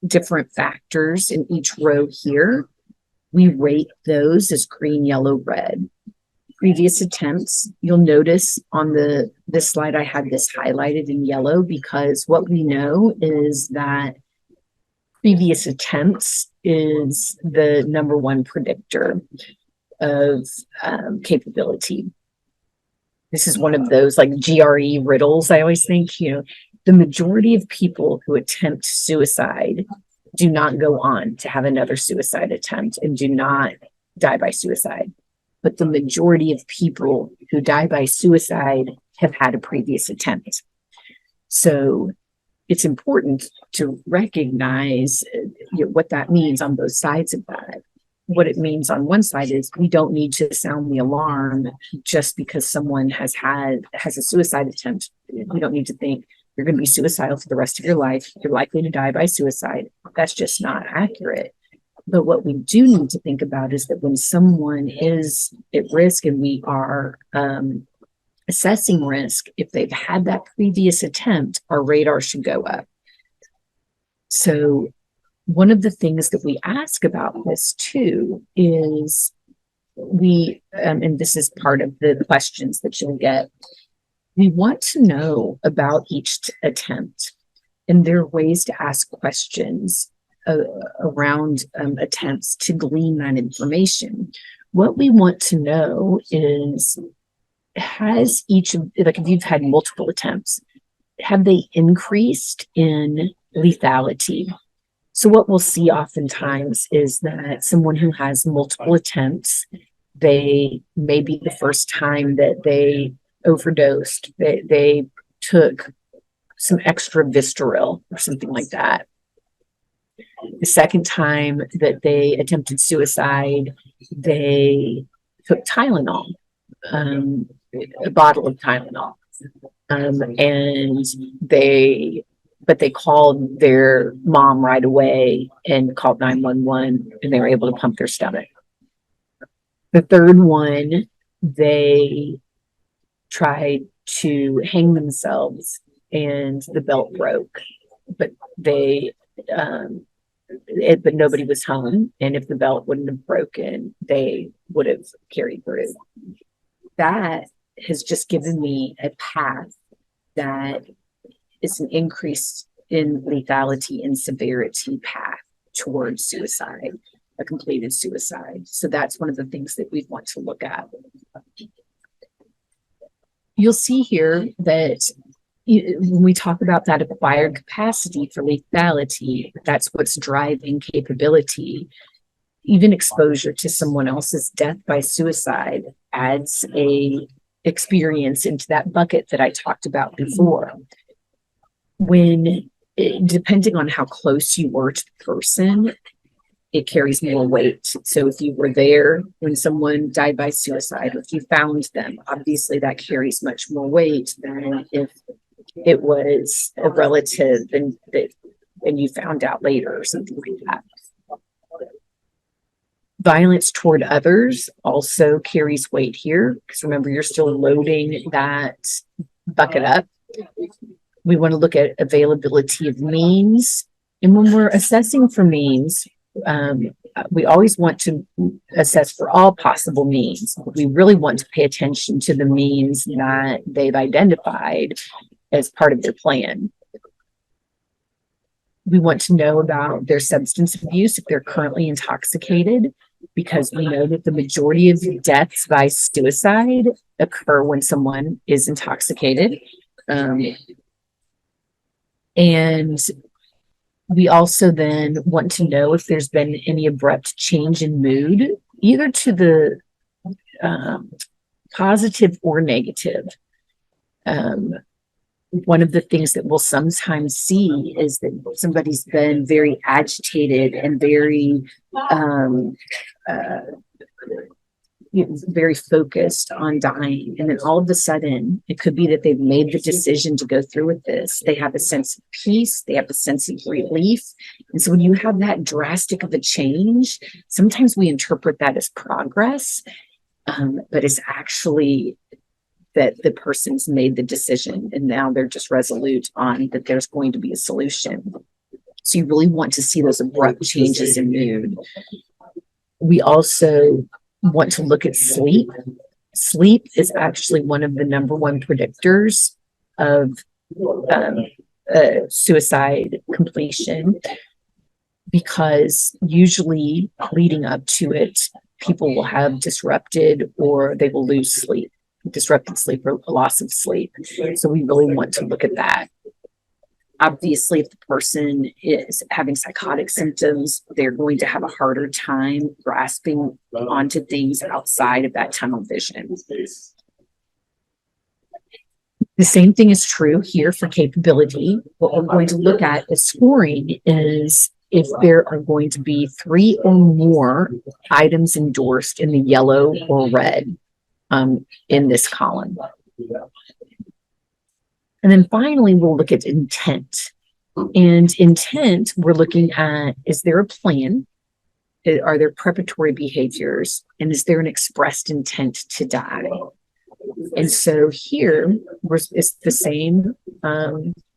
different factors in each row here. We rate those as green, yellow, red. Previous attempts, you'll notice on this slide, I had this highlighted in yellow because what we know is that previous attempts is the #1 predictor of capability. This is one of those like GRE riddles. I always think, the majority of people who attempt suicide do not go on to have another suicide attempt and do not die by suicide. But the majority of people who die by suicide have had a previous attempt. So it's important to recognize what that means on both sides of that. What it means on one side is we don't need to sound the alarm just because someone has a suicide attempt. We don't need to think you're going to be suicidal for the rest of your life. You're likely to die by suicide. That's just not accurate. But what we do need to think about is that when someone is at risk and we are assessing risk, if they've had that previous attempt, our radar should go up. So one of the things that we ask about this too is and this is part of the questions that you'll get, we want to know about each attempt. And there are ways to ask questions around attempts to glean that information. What we want to know is, has each of, like if you've had multiple attempts, have they increased in lethality? So what we'll see oftentimes is that someone who has multiple attempts, they may be the first time that they overdosed, they took some extra Vistaril or something like that. The second time that they attempted suicide, they took Tylenol, a bottle of Tylenol, and they called their mom right away and called 911, and they were able to pump their stomach. The third one, they tried to hang themselves and the belt broke, but they but nobody was home. And if the belt wouldn't have broken, they would have carried through. That has just given me a path that is an increase in lethality and severity path towards suicide, a completed suicide. So that's one of the things that we want to look at. You'll see here that when we talk about that acquired capacity for lethality, that's what's driving capability. Even exposure to someone else's death by suicide adds a experience into that bucket that I talked about before. Depending on how close you were to the person, it carries more weight. So if you were there when someone died by suicide, if you found them, obviously that carries much more weight than if it was a relative and you found out later or something like that. Violence toward others also carries weight here, because remember, you're still loading that bucket up. We want to look at availability of means. And when we're assessing for means, we always want to assess for all possible means. We really want to pay attention to the means that they've identified as part of their plan. We want to know about their substance abuse if they're currently intoxicated, because we know that the majority of deaths by suicide occur when someone is intoxicated. And we also then want to know if there's been any abrupt change in mood, either to the positive or negative. One of the things that we'll sometimes see is that somebody's been very agitated and very very focused on dying. And then all of a sudden, it could be that they've made the decision to go through with this. They have a sense of peace. They have a sense of relief. And so when you have that drastic of a change, sometimes we interpret that as progress, but it's actually that the person's made the decision and now they're just resolute on that there's going to be a solution. So you really want to see those abrupt changes in mood. We also want to look at sleep. Sleep is actually one of the number one predictors of suicide completion, because usually leading up to it, people will have disrupted or they will lose sleep, disrupted sleep or loss of sleep. So we really want to look at that. Obviously, if the person is having psychotic symptoms, they're going to have a harder time grasping onto things outside of that tunnel vision. The same thing is true here for capability. What we're going to look at as scoring is if there are going to be 3 or more items endorsed in the yellow or red in this column. And then finally, we'll look at intent. And intent, we're looking at, is there a plan? Are there preparatory behaviors? And is there an expressed intent to die? And so here it's the same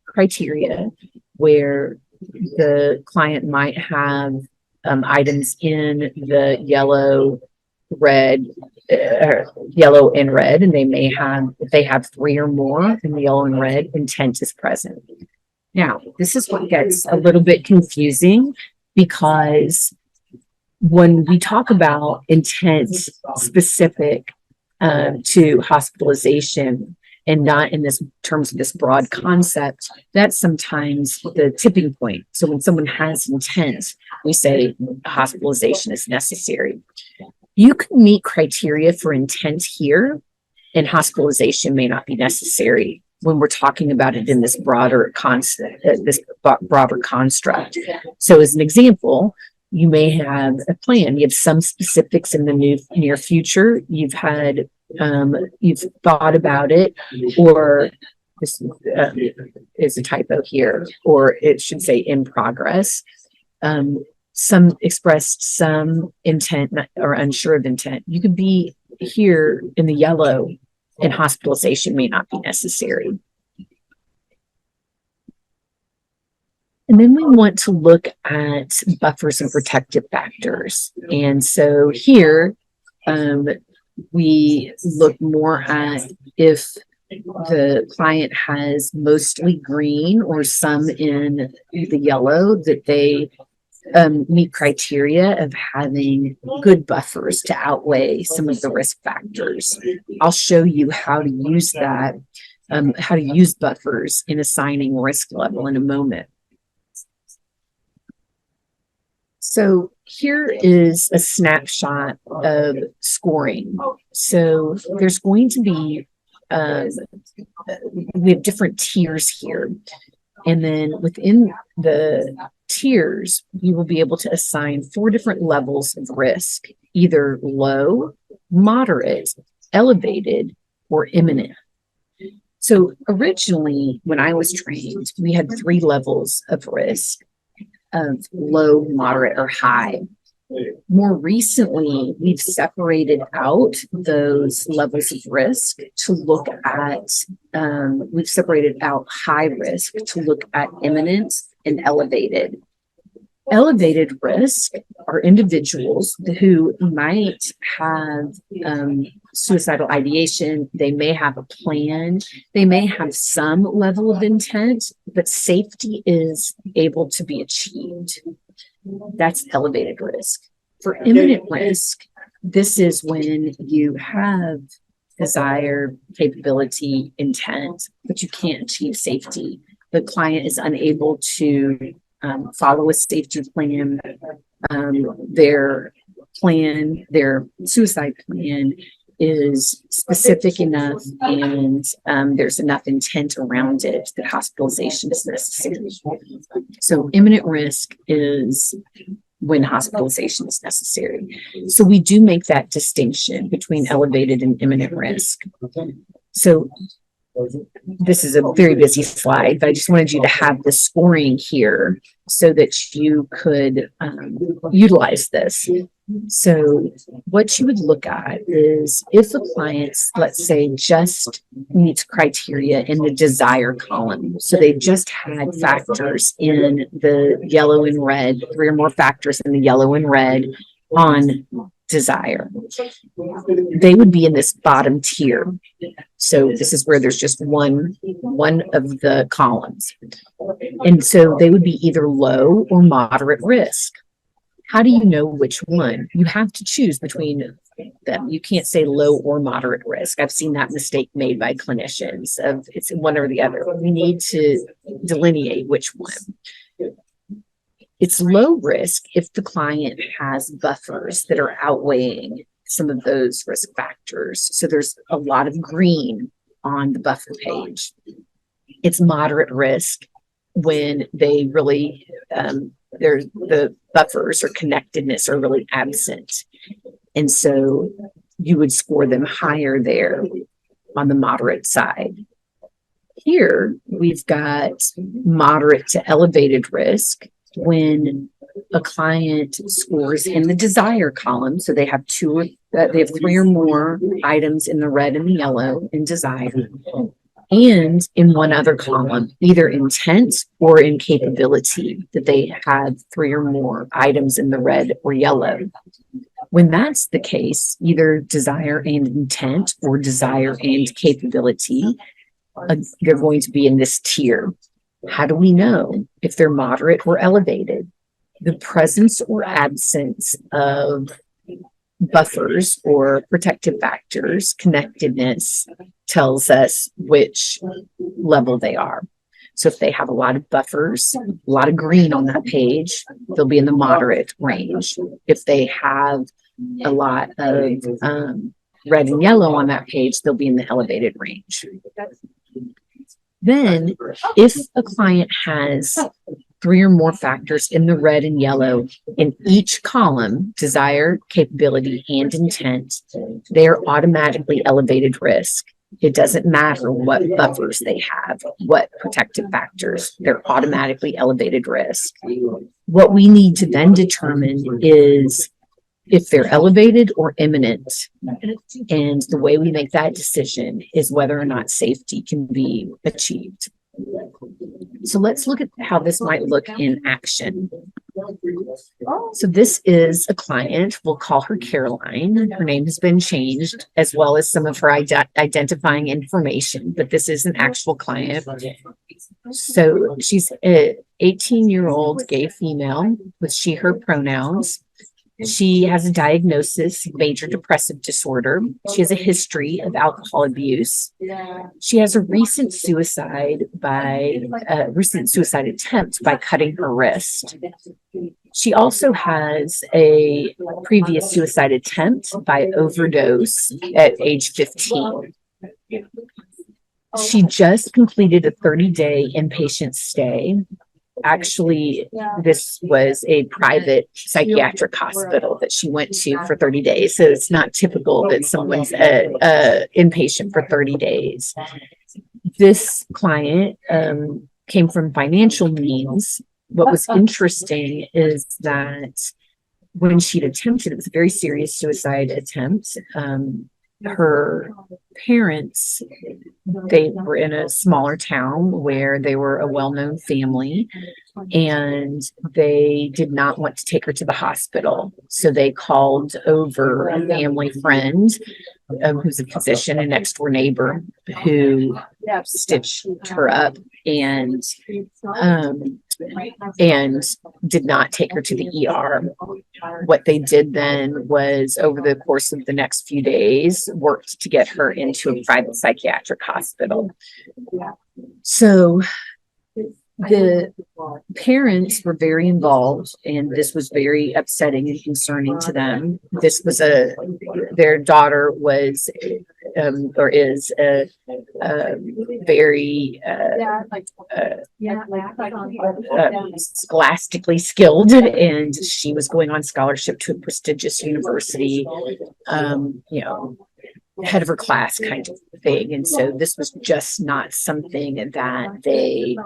criteria, where the client might have items in the yellow, red, yellow and red, and they may have, if they have 3 or more in the yellow and red, intent is present. Now, this is what gets a little bit confusing, because when we talk about intent specific to hospitalization and not in this terms of this broad concept, that's sometimes the tipping point. So when someone has intent, we say hospitalization is necessary. You can meet criteria for intent here, and hospitalization may not be necessary when we're talking about it in this broader concept, this broader construct. So as an example, you may have a plan. You have some specifics in the near future. You've had, you've thought about it, or this is a typo here, or it should say in progress. Some expressed some intent or unsure of intent. You could be here in the yellow and hospitalization may not be necessary. And then we want to look at buffers and protective factors. And so here, we look more at if the client has mostly green or some in the yellow, that they meet criteria of having good buffers to outweigh some of the risk factors. I'll show you how to use that, how to use buffers in assigning risk level in a moment. So here is a snapshot of scoring. So there's going to be, we have different tiers here. And then within the tiers, you will be able to assign 4 different levels of risk, either low, moderate, elevated, or imminent. So originally, when I was trained, we had 3 levels of risk, of low, moderate, or high. More recently, we've separated out those levels of risk to look at, we've separated out high risk to look at imminent and elevated. Elevated risk are individuals who might have suicidal ideation. They may have a plan. They may have some level of intent, but safety is able to be achieved. That's elevated risk. For imminent risk, this is when you have desire, capability, intent, but you can't achieve safety. The client is unable to follow a safety plan. Their plan, their suicide plan is specific enough, and there's enough intent around it that hospitalization is necessary. So imminent risk is when hospitalization is necessary. So we do make that distinction between elevated and imminent risk. So this is a very busy slide, but I just wanted you to have the scoring here so that you could utilize this. So what you would look at is if a client, let's say, just meets criteria in the desire column. So they just had factors in the yellow and red, 3 or more factors in the yellow and red on desire. They would be in this bottom tier. So this is where there's just one of the columns. And so they would be either low or moderate risk. How do you know which one? You have to choose between them. You can't say low or moderate risk. I've seen that mistake made by clinicians of it's one or the other. We need to delineate which one. It's low risk if the client has buffers that are outweighing some of those risk factors. So there's a lot of green on the buffer page. It's moderate risk when they really, the buffers or connectedness are really absent. And so you would score them higher there on the moderate side. Here, we've got moderate to elevated risk when a client scores in the desire column. So they have 3 or more items in the red and the yellow in desire, and in one other column, either intent or in capability, that they have 3 or more items in the red or yellow. When that's the case, either desire and intent or desire and capability, they're going to be in this tier. How do we know if they're moderate or elevated? The presence or absence of buffers or protective factors, connectedness, tells us which level they are. So if they have a lot of buffers, a lot of green on that page, they'll be in the moderate range. If they have a lot of red and yellow on that page, they'll be in the elevated range. Then, if a client has 3 or more factors in the red and yellow in each column, desire, capability, and intent, they are automatically elevated risk. It doesn't matter what buffers they have, what protective factors, they're automatically elevated risk. What we need to then determine is if they're elevated or imminent. And the way we make that decision is whether or not safety can be achieved. So let's look at how this might look in action. So this is a client. We'll call her Caroline. Her name has been changed, as well as some of her identifying information, but this is an actual client. So she's an 18-year-old gay female with she, her pronouns. She has a diagnosis of major depressive disorder. She has a history of alcohol abuse. She has a recent suicide attempt by cutting her wrist. She also has a previous suicide attempt by overdose at age 15. She just completed a 30-day inpatient stay. Actually, this was a private psychiatric hospital that she went to for 30 days. So it's not typical that someone's inpatient for 30 days. This client came from financial means. What was interesting is that when she'd attempted, it was a very serious suicide attempt. Her parents, they were in a smaller town where they were a well-known family, and they did not want to take her to the hospital. So they called over a family friend who's a physician, a next door neighbor, who stitched her up and did not take her to the ER. What they did then was, over the course of the next few days, worked to get her into a private psychiatric hospital. So the parents were very involved, and this was very upsetting and concerning to them. This was their daughter was or is a very scholastically skilled, and she was going on scholarship to a prestigious university, head of her class kind of thing. And so this was just not something that they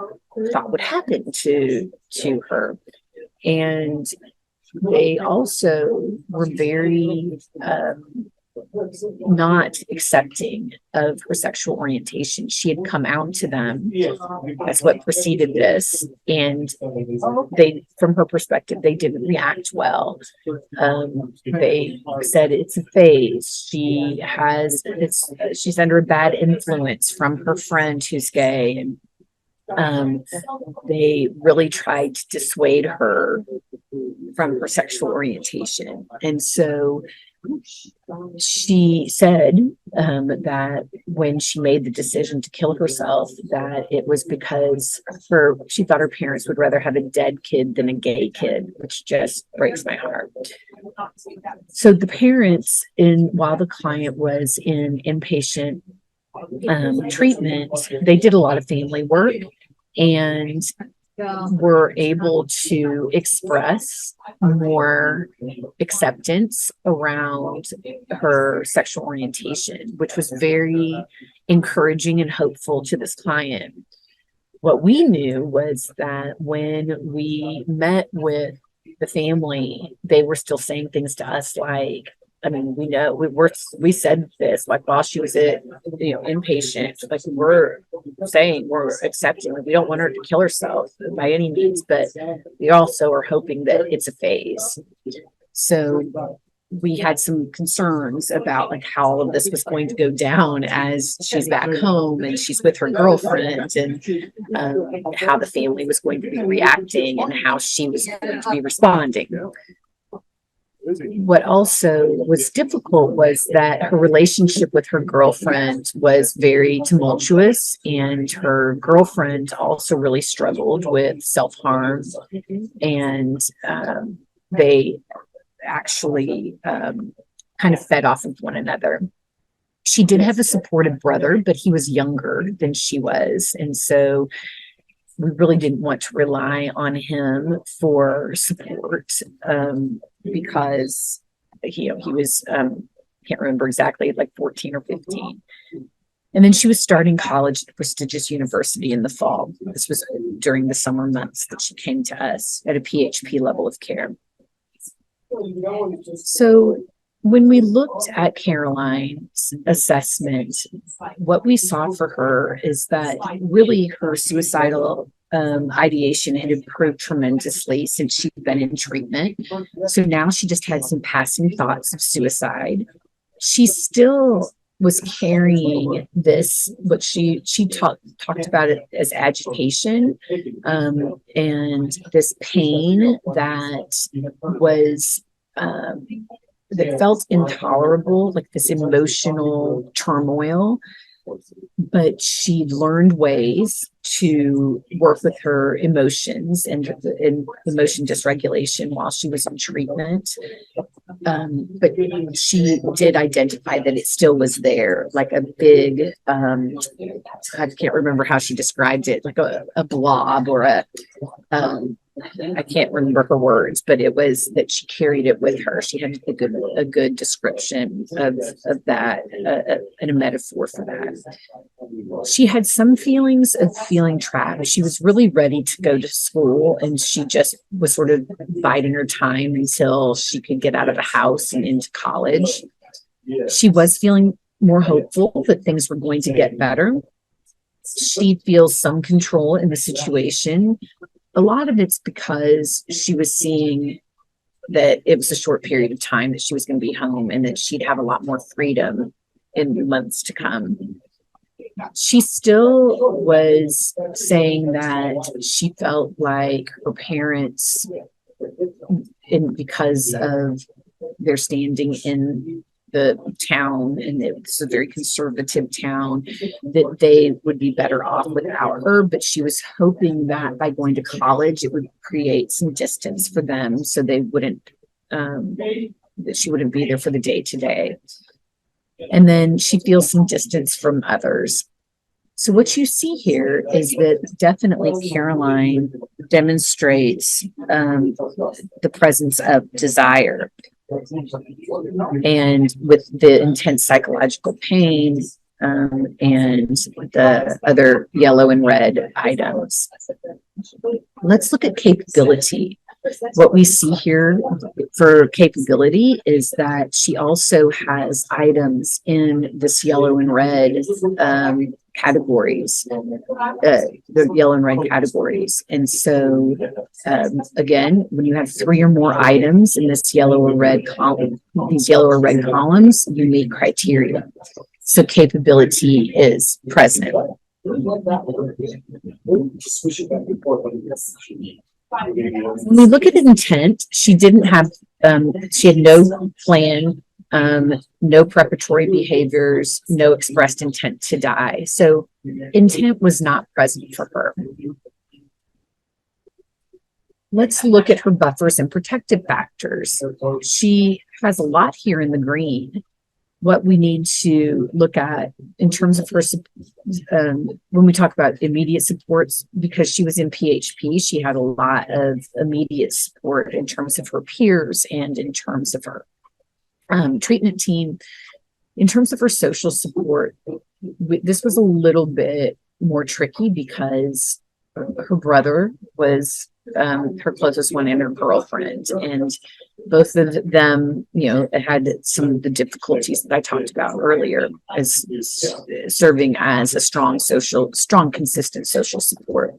thought would happen to her. And they also were very not accepting of her sexual orientation. She had come out to them. That's what preceded this. And they, from her perspective, they didn't react well. They said it's a phase. She's under a bad influence from her friend who's gay. And they really tried to dissuade her from her sexual orientation. And so she said that when she made the decision to kill herself, that it was because she thought her parents would rather have a dead kid than a gay kid, which just breaks my heart. So the parents, while the client was in inpatient treatment, they did a lot of family work and were able to express more acceptance around her sexual orientation, which was very encouraging and hopeful to this client. What we knew was that when we met with the family, they were still saying things to us like, we said this, like, while she was inpatient, like, we're saying we're accepting, like, we don't want her to kill herself by any means, but we also are hoping that it's a phase. So we had some concerns about like how all of this was going to go down as she's back home and she's with her girlfriend, and how the family was going to be reacting and how she was going to be responding. What also was difficult was that her relationship with her girlfriend was very tumultuous, and her girlfriend also really struggled with self-harm, and they actually kind of fed off of one another. She did have a supportive brother, but he was younger than she was, and so we really didn't want to rely on him for support, because he was can't remember exactly, like 14 or 15. And then she was starting college at a prestigious university in the fall. This was during the summer months that she came to us at a PHP level of care. So When we looked at Caroline's assessment, what we saw for her is that really her suicidal ideation had improved tremendously since she'd been in treatment. So now she just had some passing thoughts of suicide. She still was carrying this, what she talked about it as agitation, and this pain that was that felt intolerable, like this emotional turmoil. But she learned ways to work with her emotions and emotion dysregulation while she was in treatment. But she did identify that it still was there, like a big, I can't remember how she described it, like a blob or I can't remember her words, but it was that she carried it with her. She had a good description of that and a metaphor for that. She had some feelings of feeling trapped. She was really ready to go to school, and she just was sort of biding her time until she could get out of the house and into college. She was feeling more hopeful that things were going to get better. She feels some control in the situation. A lot of it's because she was seeing that it was a short period of time that she was going to be home and that she'd have a lot more freedom in the months to come. She still was saying that she felt like her parents, because of their standing in the town, and it's a very conservative town, that they would be better off without her. But she was hoping that by going to college, it would create some distance for them, so they wouldn't, that she wouldn't be there for the day to day. And then she feels some distance from others. So what you see here is that definitely Caroline demonstrates the presence of desire. And with the intense psychological pain and the other yellow and red items. Let's look at capability. What we see here for capability is that she also has items in this yellow and red categories, the yellow and red categories. And so, again, when you have 3 or more items in this yellow or red column, these yellow or red columns, you meet criteria. So capability is present. When we look at intent, she didn't have, she had no plan, no preparatory behaviors, no expressed intent to die. So intent was not present for her. Let's look at her buffers and protective factors. She has a lot here in the green. What we need to look at in terms of her, when we talk about immediate supports, because she was in PHP, she had a lot of immediate support in terms of her peers and in terms of her treatment team. In terms of her social support, this was a little bit more tricky because her brother was her closest one and her girlfriend, and both of them, had some of the difficulties that I talked about earlier as serving as a strong, consistent social support.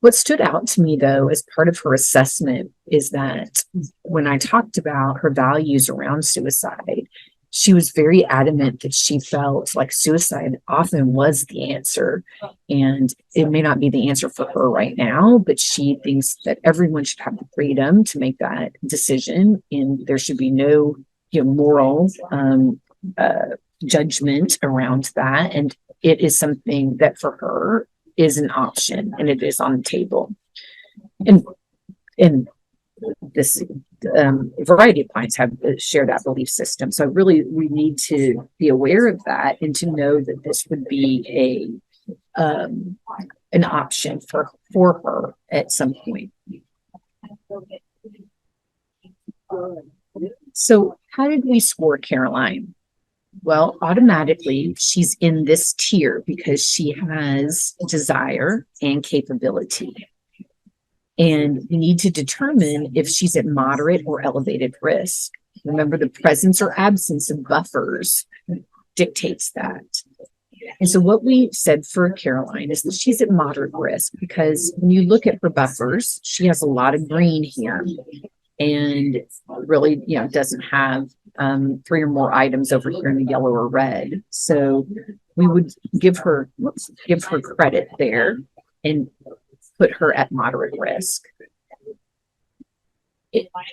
What stood out to me, though, as part of her assessment is that when I talked about her values around suicide, she was very adamant that she felt like suicide often was the answer. And it may not be the answer for her right now, but she thinks that everyone should have the freedom to make that decision. And there should be no moral judgment around that. And it is something that for her is an option, and it is on the table. And this variety of clients have shared that belief system. So really, we need to be aware of that and to know that this would be an option for her at some point. So how did we score Caroline? Well, automatically, she's in this tier because she has desire and capability. And we need to determine if she's at moderate or elevated risk. Remember, the presence or absence of buffers dictates that. And so what we said for Caroline is that she's at moderate risk because when you look at her buffers, she has a lot of green here and really, doesn't have 3 or more items over here in the yellow or red. So we would give her credit there and put her at moderate risk.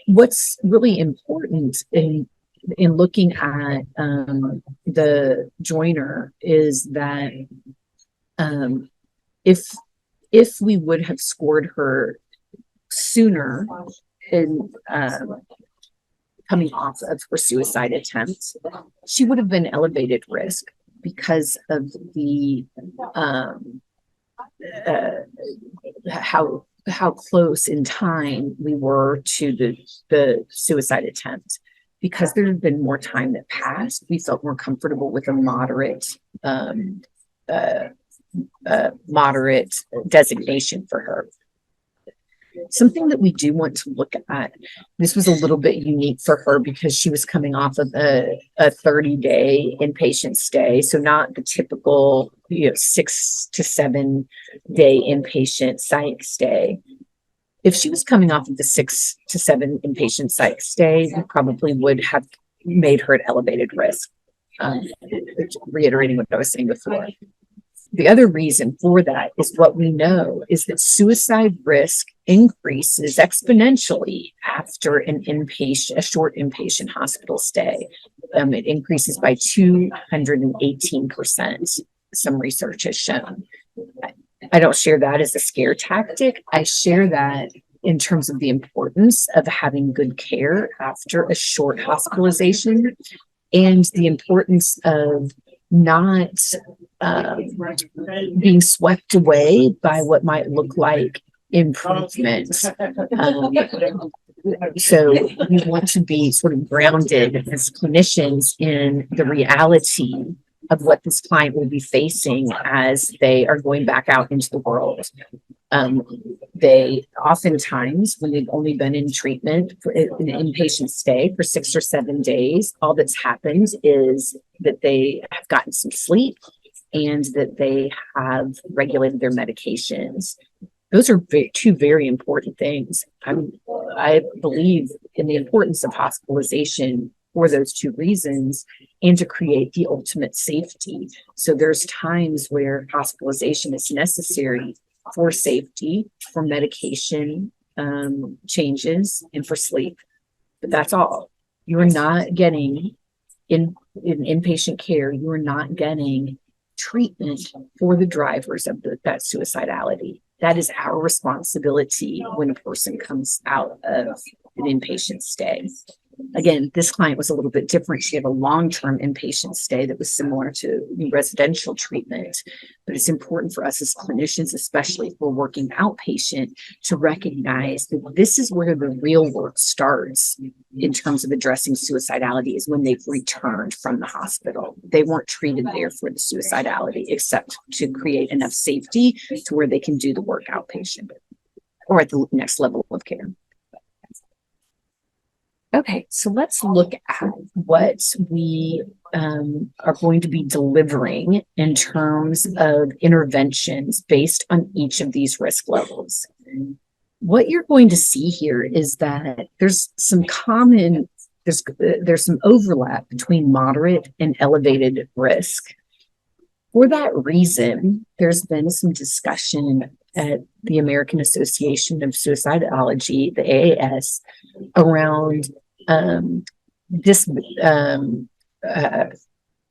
What's really important in looking at the joiner is that if we would have scored her sooner in coming off of her suicide attempt, she would have been elevated risk because of the how close in time we were to the suicide attempt. Because there had been more time that passed, we felt more comfortable with a moderate designation for her. Something that we do want to look at, this was a little bit unique for her because she was coming off of a 30-day inpatient stay. So not the typical 6 to 7 day inpatient psych stay. If she was coming off of the 6 to 7 inpatient psych stay, we probably would have made her at elevated risk. Reiterating what I was saying before. The other reason for that is what we know is that suicide risk increases exponentially after a short inpatient hospital stay. It increases by 218%, some research has shown. I don't share that as a scare tactic. I share that in terms of the importance of having good care after a short hospitalization and the importance of not being swept away by what might look like improvement. So we want to be sort of grounded as clinicians in the reality of what this client will be facing as they are going back out into the world. They oftentimes, when they've only been in treatment for an inpatient stay for 6 or 7 days, all that's happened is that they have gotten some sleep and that they have regulated their medications. Those are two very important things. I believe in the importance of hospitalization for those 2 reasons and to create the ultimate safety. So there's times where hospitalization is necessary for safety, for medication changes, and for sleep. But that's all. You are not getting in inpatient care, you are not getting treatment for the drivers of that suicidality. That is our responsibility when a person comes out of an inpatient stay. Again, this client was a little bit different. She had a long-term inpatient stay that was similar to residential treatment. But it's important for us as clinicians, especially if we're working outpatient, to recognize that this is where the real work starts in terms of addressing suicidality, is when they've returned from the hospital. They weren't treated there for the suicidality, except to create enough safety to where they can do the work outpatient or at the next level of care. Okay, so let's look at what we are going to be delivering in terms of interventions based on each of these risk levels. What you're going to see here is that there's some overlap between moderate and elevated risk. For that reason, there's been some discussion at the American Association of Suicidality, the AAS, around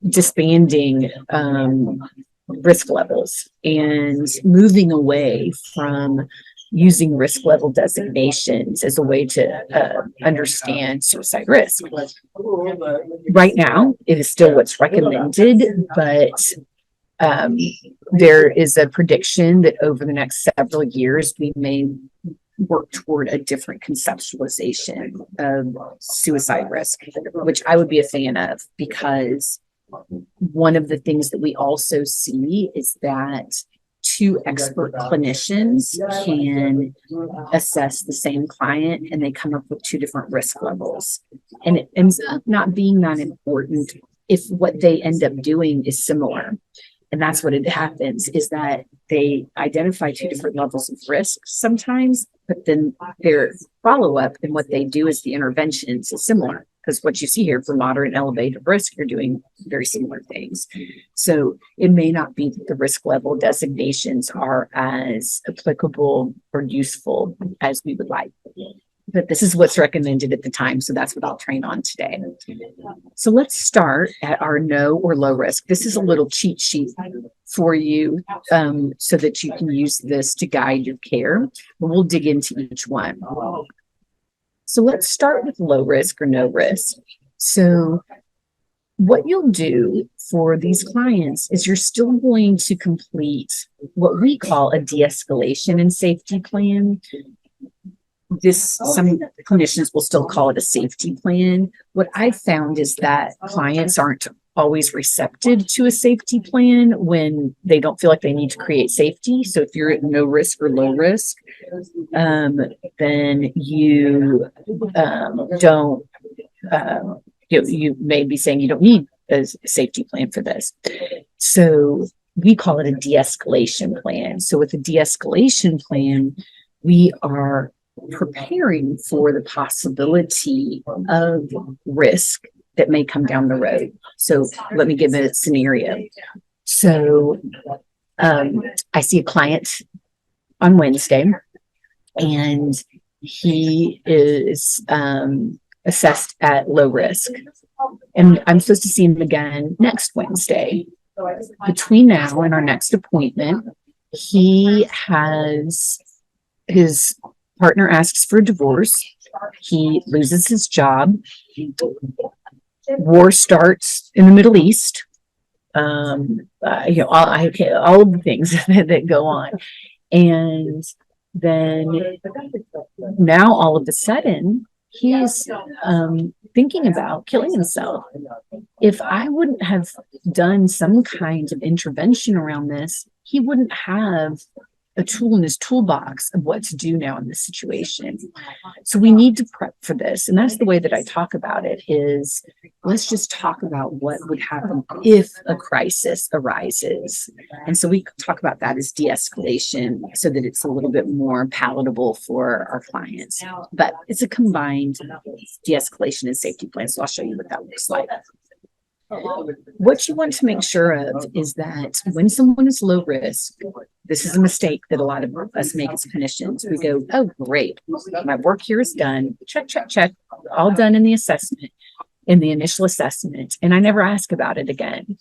disbanding risk levels and moving away from using risk level designations as a way to understand suicide risk. Right now, it is still what's recommended, but there is a prediction that over the next several years, we may work toward a different conceptualization of suicide risk, which I would be a fan of, because one of the things that we also see is that two expert clinicians can assess the same client and they come up with two different risk levels. And it ends up not being that important if what they end up doing is similar. And that's what it happens, is that they identify two different levels of risk sometimes, but then their follow-up and what they do is the interventions is similar. Because what you see here for moderate and elevated risk, you're doing very similar things. So it may not be that the risk level designations are as applicable or useful as we would like. But this is what's recommended at the time. So that's what I'll train on today. So let's start at our no or low risk. This is a little cheat sheet for you so that you can use this to guide your care. We'll dig into each one. So let's start with low risk or no risk. So what you'll do for these clients is you're still going to complete what we call a de-escalation and safety plan. Some clinicians will still call it a safety plan. What I've found is that clients aren't always receptive to a safety plan when they don't feel like they need to create safety. So if you're at no risk or low risk, then you don't, you may be saying you don't need a safety plan for this. So we call it a de-escalation plan. So with a de-escalation plan, we are preparing for the possibility of risk that may come down the road. So let me give a scenario. So I see a client on Wednesday, and he is assessed at low risk. And I'm supposed to see him again next Wednesday. Between now and our next appointment, he has his partner asks for a divorce. He loses his job. War starts in the Middle East. All of the things that go on. And then now all of a sudden, he's thinking about killing himself. If I wouldn't have done some kind of intervention around this, he wouldn't have a tool in his toolbox of what to do now in this situation. So we need to prep for this. And that's the way that I talk about it is, let's just talk about what would happen if a crisis arises. And so we talk about that as de-escalation so that it's a little bit more palatable for our clients. But it's a combined de-escalation and safety plan. So I'll show you what that looks like. What you want to make sure of is that when someone is low risk, this is a mistake that a lot of us make as clinicians. We go, oh, great, my work here is done. Check, check, check. All done in the assessment, in the initial assessment. And I never ask about it again.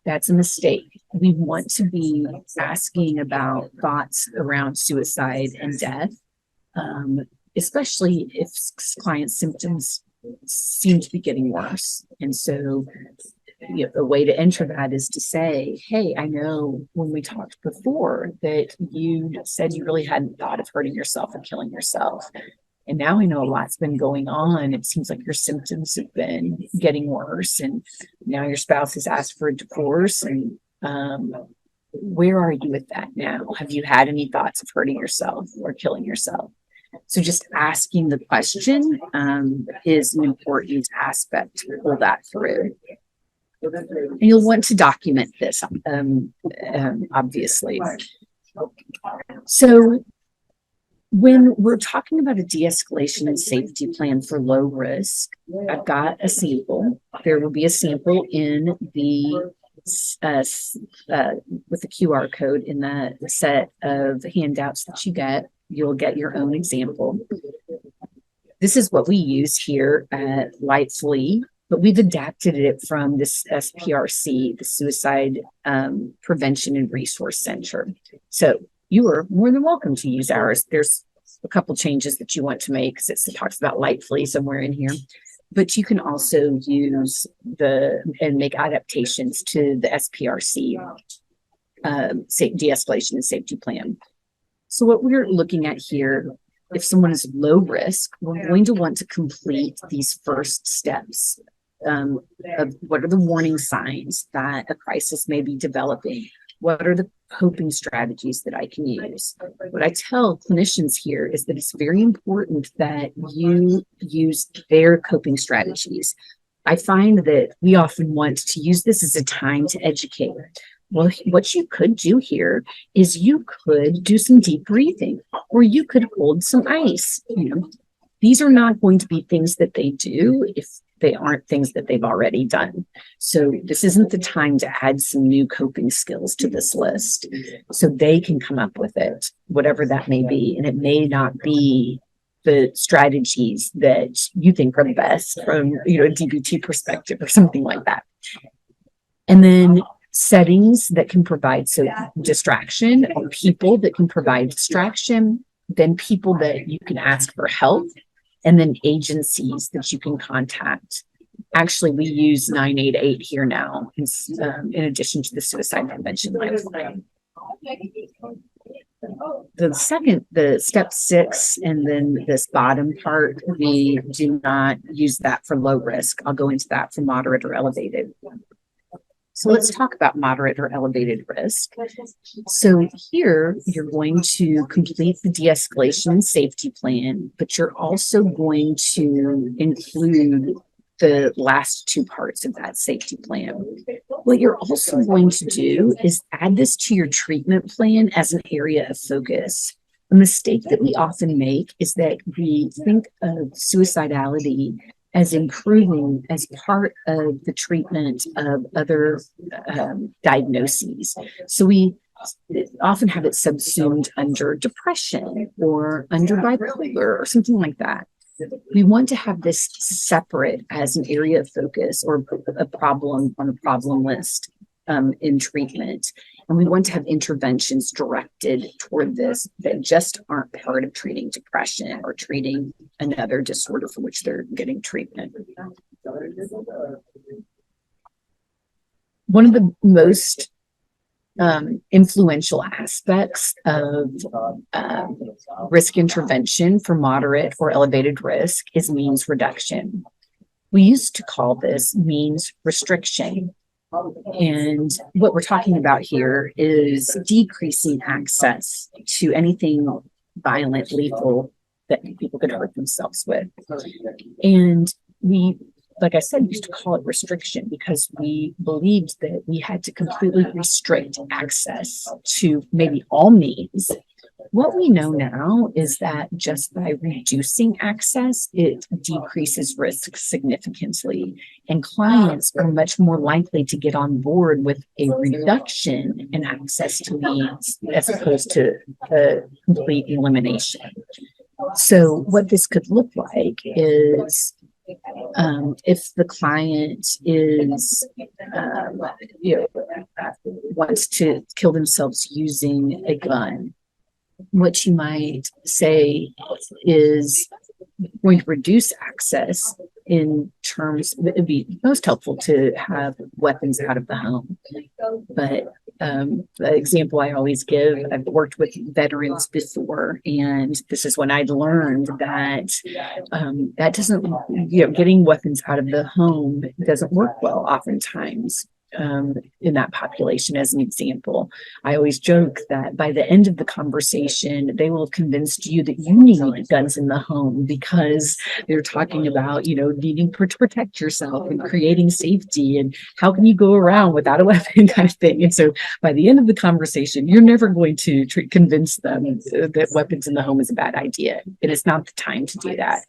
That's a mistake. We want to be asking about thoughts around suicide and death, especially if client symptoms seem to be getting worse. And so a way to enter that is to say, hey, I know when we talked before that you said you really hadn't thought of hurting yourself or killing yourself. And now I know a lot's been going on. It seems like your symptoms have been getting worse. And now your spouse has asked for a divorce. And where are you with that now? Have you had any thoughts of hurting yourself or killing yourself? So just asking the question is an important aspect to pull that through. And you'll want to document this, obviously. So when we're talking about a de-escalation and safety plan for low risk, I've got a sample. There will be a sample in the with the QR code in the set of handouts that you get. You'll get your own example. This is what we use here at Lightfully, but we've adapted it from this SPRC, the Suicide Prevention and Resource Center. So you are more than welcome to use ours. There's a couple changes that you want to make because it talks about Lightfully somewhere in here. But you can also use and make adaptations to the SPRC de-escalation and safety plan. So what we're looking at here, if someone is low risk, we're going to want to complete these first steps of what are the warning signs that a crisis may be developing? What are the coping strategies that I can use. What I tell clinicians here is that it's very important that you use their coping strategies. I find that we often want to use this as a time to educate. Well, what you could do here is you could do some deep breathing, or you could hold some ice. These are not going to be things that they do if they aren't things that they've already done. So this isn't the time to add some new coping skills to this list. So they can come up with it, whatever that may be. And it may not be the strategies that you think are the best from, a DBT perspective or something like that. And then settings that can provide distraction, or people that can provide distraction, then people that you can ask for help, and then agencies that you can contact. Actually, we use 988 here now, in addition to the suicide prevention lifeline. The step 6, and then this bottom part, we do not use that for low risk. I'll go into that for moderate or elevated. So let's talk about moderate or elevated risk. So here you're going to complete the de-escalation safety plan, but you're also going to include the last 2 parts of that safety plan. What you're also going to do is add this to your treatment plan as an area of focus. A mistake that we often make is that we think of suicidality as improving as part of the treatment of other diagnoses. So we often have it subsumed under depression or under bipolar or something like that. We want to have this separate as an area of focus or a problem on the problem list in treatment. And we want to have interventions directed toward this that just aren't part of treating depression or treating another disorder for which they're getting treatment. One of the most influential aspects of risk intervention for moderate or elevated risk is means reduction. We used to call this means restriction. And what we're talking about here is decreasing access to anything violent, lethal that people could hurt themselves with. And we, like I said, used to call it restriction because we believed that we had to completely restrict access to maybe all means. What we know now is that just by reducing access, it decreases risk significantly. And clients are much more likely to get on board with a reduction in access to means as opposed to a complete elimination. So what this could look like is if the client is, wants to kill themselves using a gun, what you might say is going to reduce access in terms, it would be most helpful to have weapons out of the home. But the example I always give, I've worked with veterans before, and this is when I learned that that doesn't, getting weapons out of the home doesn't work well oftentimes. In that population, as an example, I always joke that by the end of the conversation, they will have convinced you that you need guns in the home because they're talking about, needing to protect yourself and creating safety and how can you go around without a weapon kind of thing. And so by the end of the conversation, you're never going to convince them that weapons in the home is a bad idea. And it's not the time to do that.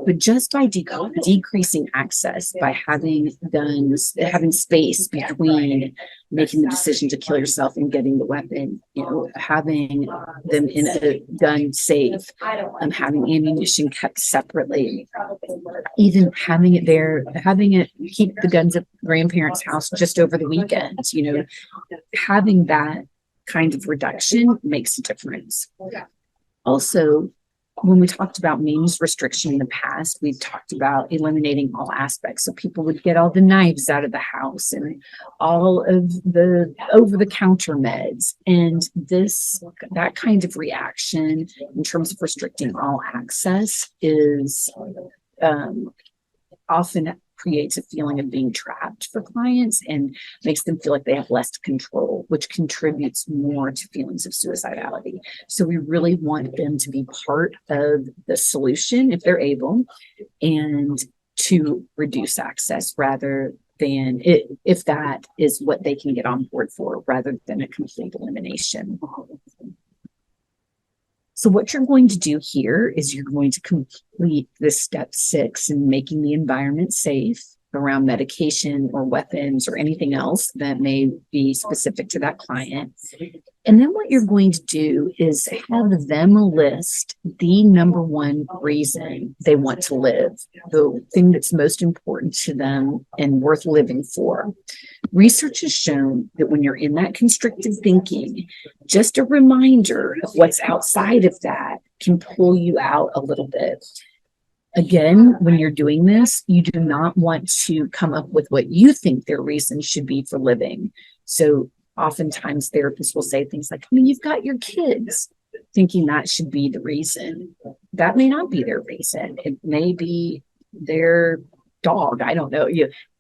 But just by decreasing access, by having guns, having space between making the decision to kill yourself and getting the weapon, having them in a gun safe, having ammunition kept separately, even having it there, keep the guns at grandparents' house just over the weekend, having that kind of reduction makes a difference. Also, when we talked about means restriction in the past, we've talked about eliminating all aspects. So people would get all the knives out of the house and all of the over-the-counter meds. And that kind of reaction in terms of restricting all access is often creates a feeling of being trapped for clients and makes them feel like they have less control, which contributes more to feelings of suicidality. So we really want them to be part of the solution if they're able, and to reduce access rather than if that is what they can get on board for, rather than a complete elimination. So what you're going to do here is you're going to complete this step 6 in making the environment safe around medication or weapons or anything else that may be specific to that client. And then what you're going to do is have them list the number one reason they want to live, the thing that's most important to them and worth living for. Research has shown that when you're in that constricted thinking, just a reminder of what's outside of that can pull you out a little bit. Again, when you're doing this, you do not want to come up with what you think their reason should be for living. So oftentimes therapists will say things like, you've got your kids, thinking that should be the reason. That may not be their reason. It may be their dog. I don't know.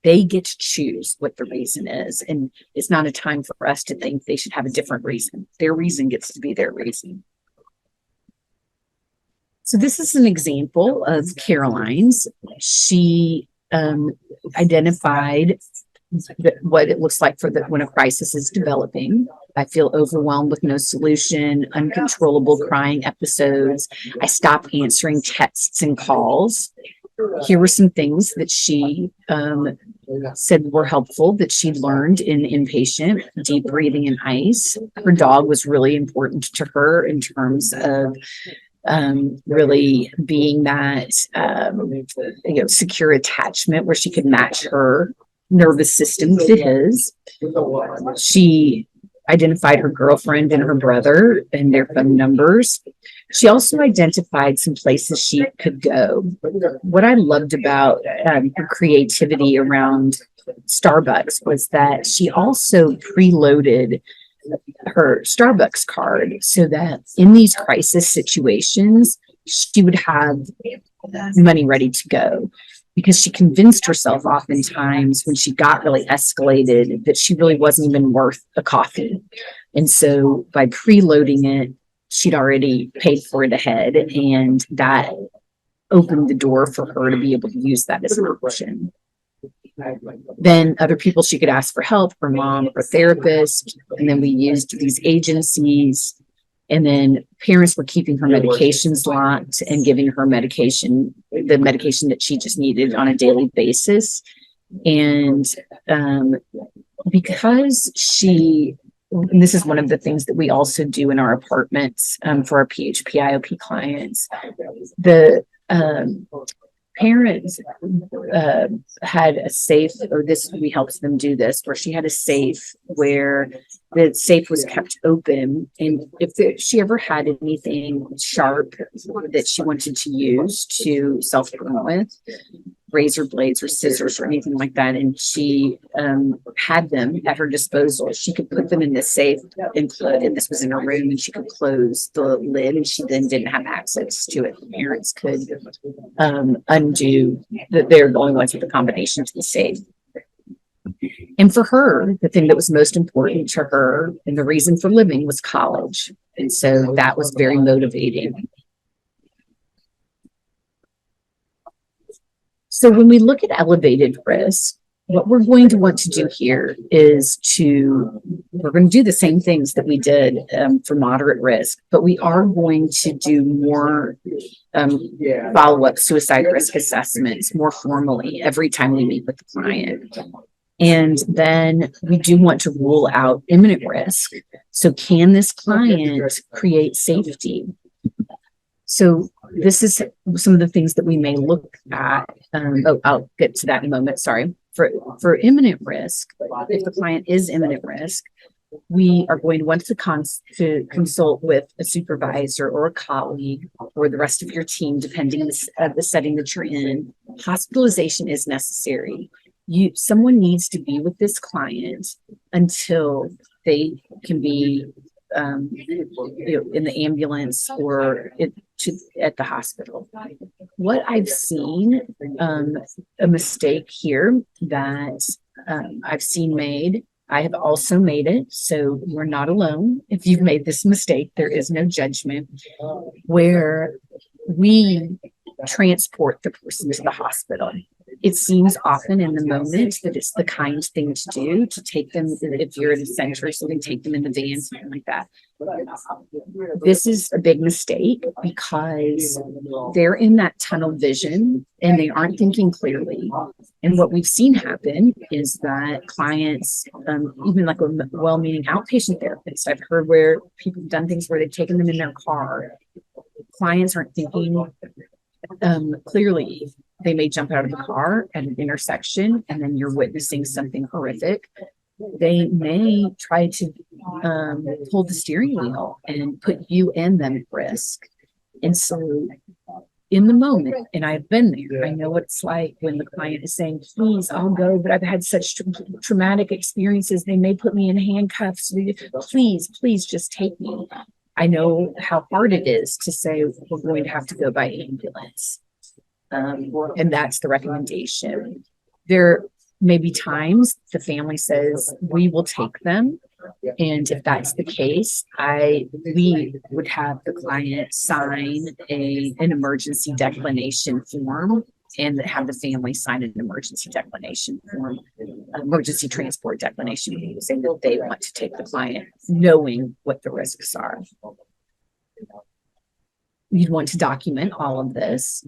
They get to choose what the reason is. And it's not a time for us to think they should have a different reason. Their reason gets to be their reason. So this is an example of Caroline's. She identified what it looks like when a crisis is developing. I feel overwhelmed with no solution, uncontrollable crying episodes. I stop answering texts and calls. Here were some things that she said were helpful that she learned in inpatient: deep breathing and ice. Her dog was really important to her in terms of really being that secure attachment where she could match her nervous system to his. She identified her girlfriend and her brother and their phone numbers. She also identified some places she could go. What I loved about her creativity around Starbucks was that she also preloaded her Starbucks card so that in these crisis situations, she would have money ready to go, because she convinced herself oftentimes when she got really escalated that she really wasn't even worth a coffee. And so by preloading it, she'd already paid for it ahead, and that opened the door for her to be able to use that as an option. Then other people she could ask for help, her mom, her therapist, and then we used these agencies. And then parents were keeping her medications locked and giving her the medication that she just needed on a daily basis. And because and this is one of the things that we also do in our apartments for our PHP IOP clients, the parents had a safe, or this, we helped them do this, where she had a safe where the safe was kept open, and if she ever had anything sharp that she wanted to use to self-harm with, razor blades or scissors or anything like that, and she had them at her disposal, she could put them in the safe and this was in her room, and she could close the lid, and she then didn't have access to it. Parents could undo that they're the only ones with the combination to the safe. And for her, the thing that was most important to her and the reason for living was college. And so that was very motivating. So when we look at elevated risk, what we're going to want to do here is we're going to do the same things that we did for moderate risk, but we are going to do more follow-up suicide risk assessments more formally every time we meet with the client. And then we do want to rule out imminent risk. So can this client create safety? So this is some of the things that we may look at. I'll get to that in a moment. Sorry. For imminent risk, if the client is imminent risk, we are going to want to consult with a supervisor or a colleague or the rest of your team, depending on the setting that you're in. Hospitalization is necessary. Someone needs to be with this client until they can be in the ambulance or at the hospital. What I've seen, a mistake here that I've seen made, I have also made it. So you're not alone. If you've made this mistake, there is no judgment, where we transport the person to the hospital. It seems often in the moment that it's the kind thing to do, to take them, if you're in a center, so they take them in the van, something like that. This is a big mistake because they're in that tunnel vision and they aren't thinking clearly. And what we've seen happen is that clients, even like a well-meaning outpatient therapist, I've heard where people have done things where they've taken them in their car. Clients aren't thinking clearly. They may jump out of the car at an intersection and then you're witnessing something horrific. They may try to pull the steering wheel and put you and them at risk. And so in the moment, and I've been there, I know what it's like when the client is saying, please, I'll go, but I've had such traumatic experiences. They may put me in handcuffs. Please just take me. I know how hard it is to say we're going to have to go by ambulance. And that's the recommendation. There may be times the family says, we will take them. And if that's the case, we would have the client sign an emergency declination form and have the family sign an emergency declination form, emergency transport declination form, saying that they want to take the client, knowing what the risks are. You'd want to document all of this.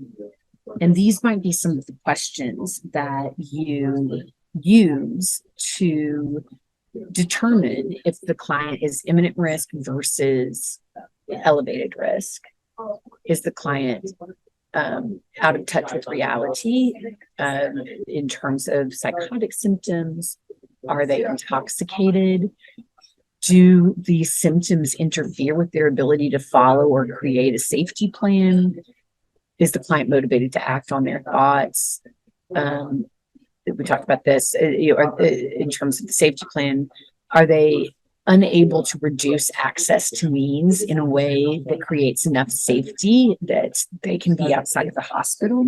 And these might be some of the questions that you use to determine if the client is imminent risk versus elevated risk. Is the client out of touch with reality in terms of psychotic symptoms? Are they intoxicated? Do these symptoms interfere with their ability to follow or create a safety plan? Is the client motivated to act on their thoughts? We talked about this in terms of the safety plan. Are they unable to reduce access to means in a way that creates enough safety that they can be outside of the hospital?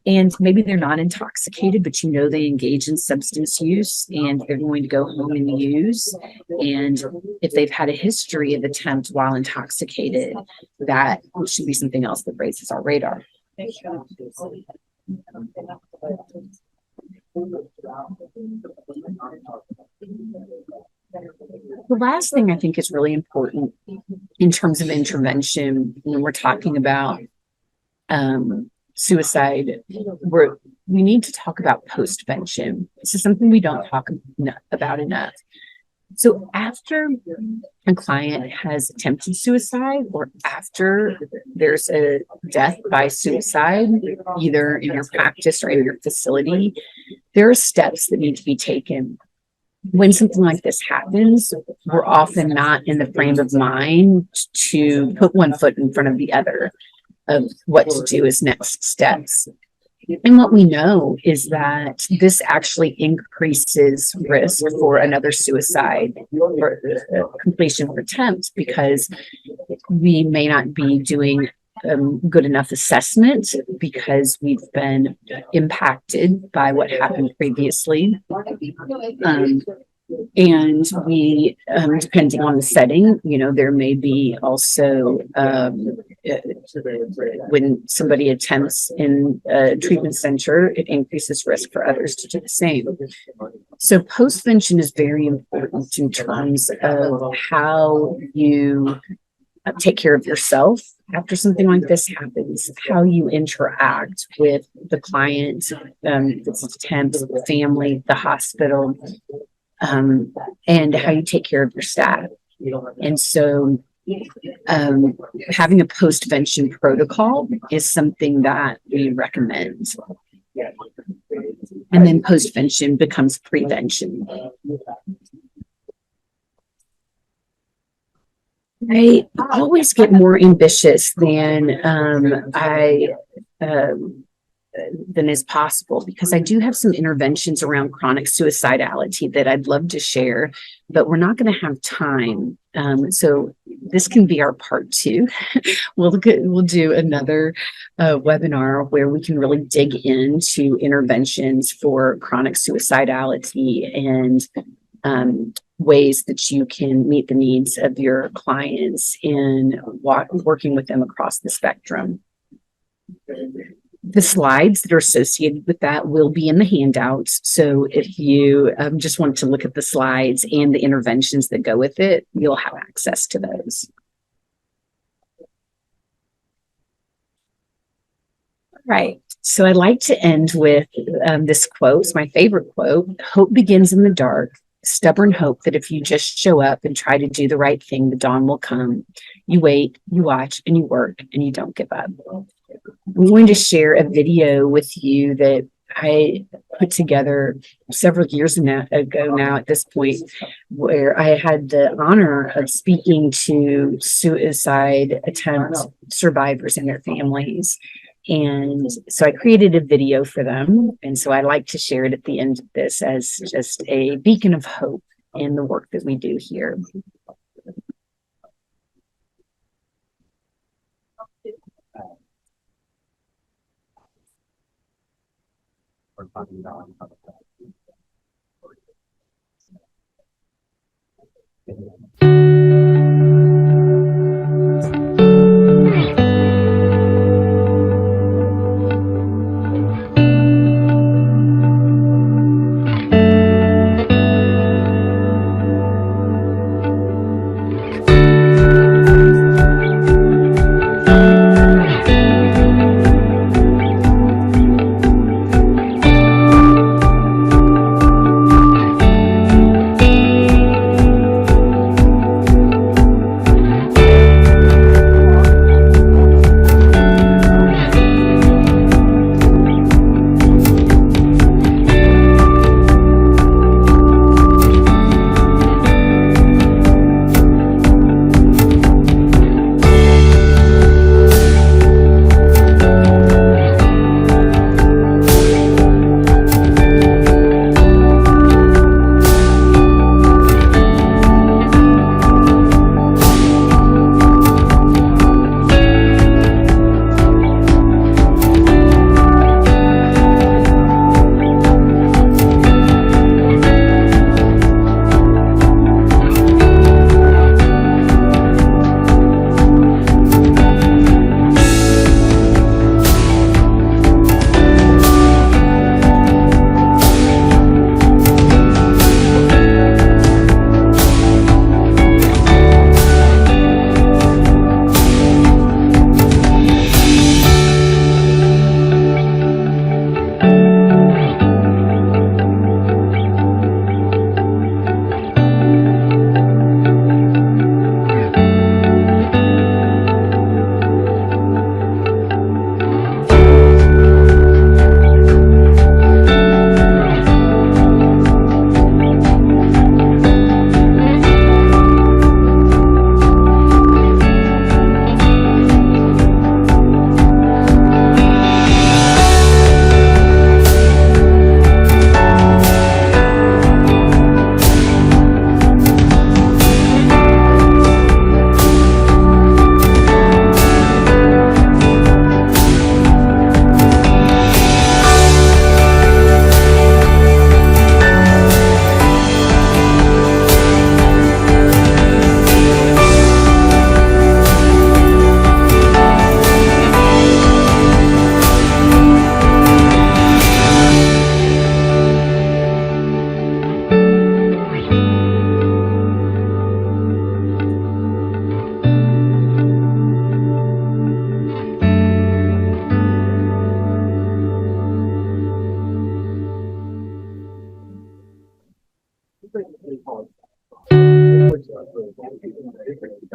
And maybe they're not intoxicated, but they engage in substance use and they're going to go home and use. And if they've had a history of attempt while intoxicated, that should be something else that raises our radar. The last thing I think is really important in terms of intervention when we're talking about suicide, we need to talk about postvention. This is something we don't talk about enough. So after a client has attempted suicide or after there's a death by suicide, either in your practice or in your facility, there are steps that need to be taken. When something like this happens, we're often not in the frame of mind to put one foot in front of the other of what to do as next steps. And what we know is that this actually increases risk for another suicide or completion or attempt, because we may not be doing good enough assessment because we've been impacted by what happened previously. And we, depending on the setting, there may be also, when somebody attempts in a treatment center, it increases risk for others to do the same. So postvention is very important in terms of how you take care of yourself after something like this happens, how you interact with the client, this attempt, the family, the hospital, and how you take care of your staff. And so having a postvention protocol is something that we recommend. And then postvention becomes prevention. I always get more ambitious than than is possible, because I do have some interventions around chronic suicidality that I'd love to share, but we're not going to have time. So this can be our part 2. We'll do another webinar where we can really dig into interventions for chronic suicidality and ways that you can meet the needs of your clients in working with them across the spectrum. The slides that are associated with that will be in the handouts. So if you just want to look at the slides and the interventions that go with it, you'll have access to those. Right. So I'd like to end with this quote. It's my favorite quote. Hope begins in the dark. Stubborn hope that if you just show up and try to do the right thing, the dawn will come. You wait, you watch, and you work, and you don't give up. I'm going to share a video with you that I put together several years ago now at this point, where I had the honor of speaking to suicide attempt survivors and their families. And so I created a video for them. And so I like to share it at the end of this as just a beacon of hope in the work that we do here.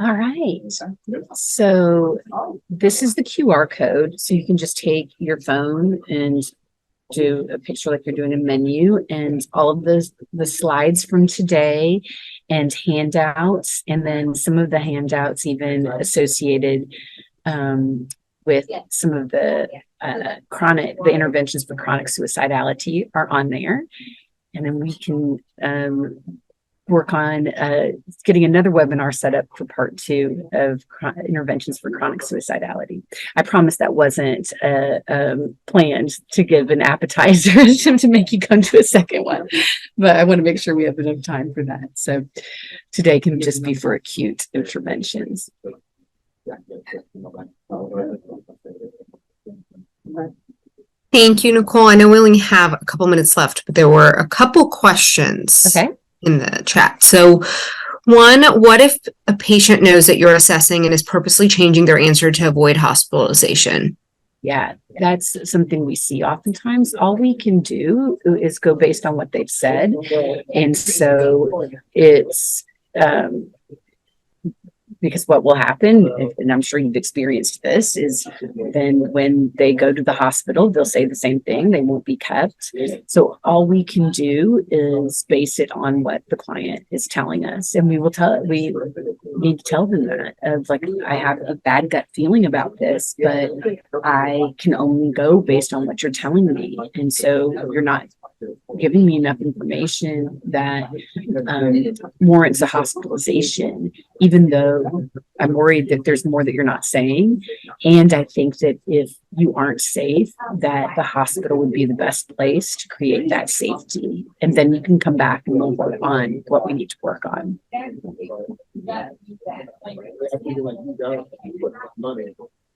All right. So this is the QR code. So you can just take your phone and do a picture like you're doing a menu, and all of the slides from today and handouts, and then some of the handouts even associated with some of the interventions for chronic suicidality are on there. And then we can work on getting another webinar set up for part 2 of interventions for chronic suicidality. I promise that wasn't planned to give an appetizer to make you come to a second one, but I want to make sure we have enough time for that. So today can just be for acute interventions. Thank you, Nicole. I know we only have a couple minutes left, but there were a couple questions in the chat. So one, what if a patient knows that you're assessing and is purposely changing their answer to avoid hospitalization? Yeah, that's something we see oftentimes. All we can do is go based on what they've said. And so it's because what will happen, and I'm sure you've experienced this, is then when they go to the hospital, they'll say the same thing. They won't be kept. So all we can do is base it on what the client is telling us. And we need to tell them that of like, I have a bad gut feeling about this, but I can only go based on what you're telling me. And so you're not giving me enough information that warrants a hospitalization, even though I'm worried that there's more that you're not saying. And I think that if you aren't safe, that the hospital would be the best place to create that safety. And then you can come back and we'll work on what we need to work on.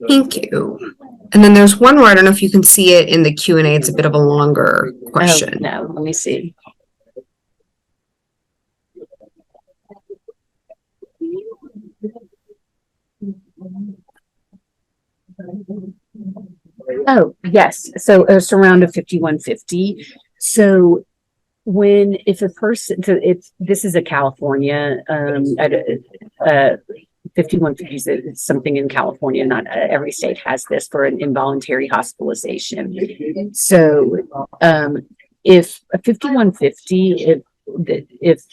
Thank you. And then there's one more. I don't know if you can see it in the Q&A. It's a bit of a longer question. Oh, no, let me see. Oh, yes. So it's around a 5150. So if a person, so this is a California, 5150 is something in California. Not every state has this for an involuntary hospitalization. So if a 5150, if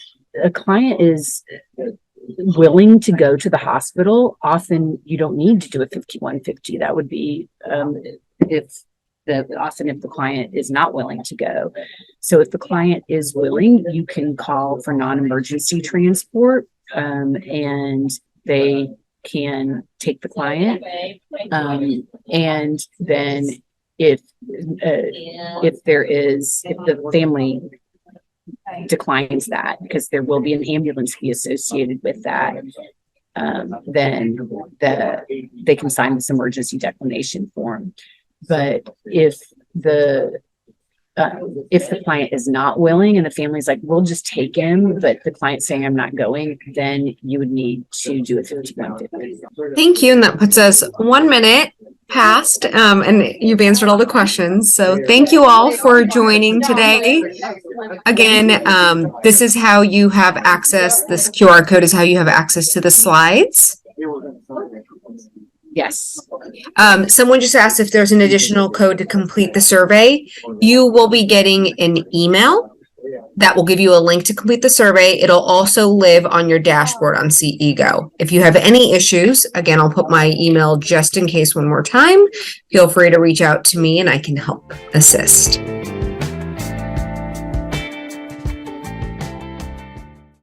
a client is willing to go to the hospital, often you don't need to do a 5150. That would be if the client is not willing to go. So if the client is willing, you can call for non-emergency transport, and they can take the client. And then if the family declines that, because there will be an ambulance fee associated with that, then they can sign this emergency declination form. But if the client is not willing and the family's like, we'll just take him, but the client's saying I'm not going, then you would need to do a 5150. Thank you. And that puts us 1 minute past, and you've answered all the questions. So thank you all for joining today. Again, this is how you have access. This QR code is how you have access to the slides. Yes. Someone just asked if there's an additional code to complete the survey. You will be getting an email that will give you a link to complete the survey. It'll also live on your dashboard on CEGO. If you have any issues, again, I'll put my email just in case one more time. Feel free to reach out to me and I can help assist.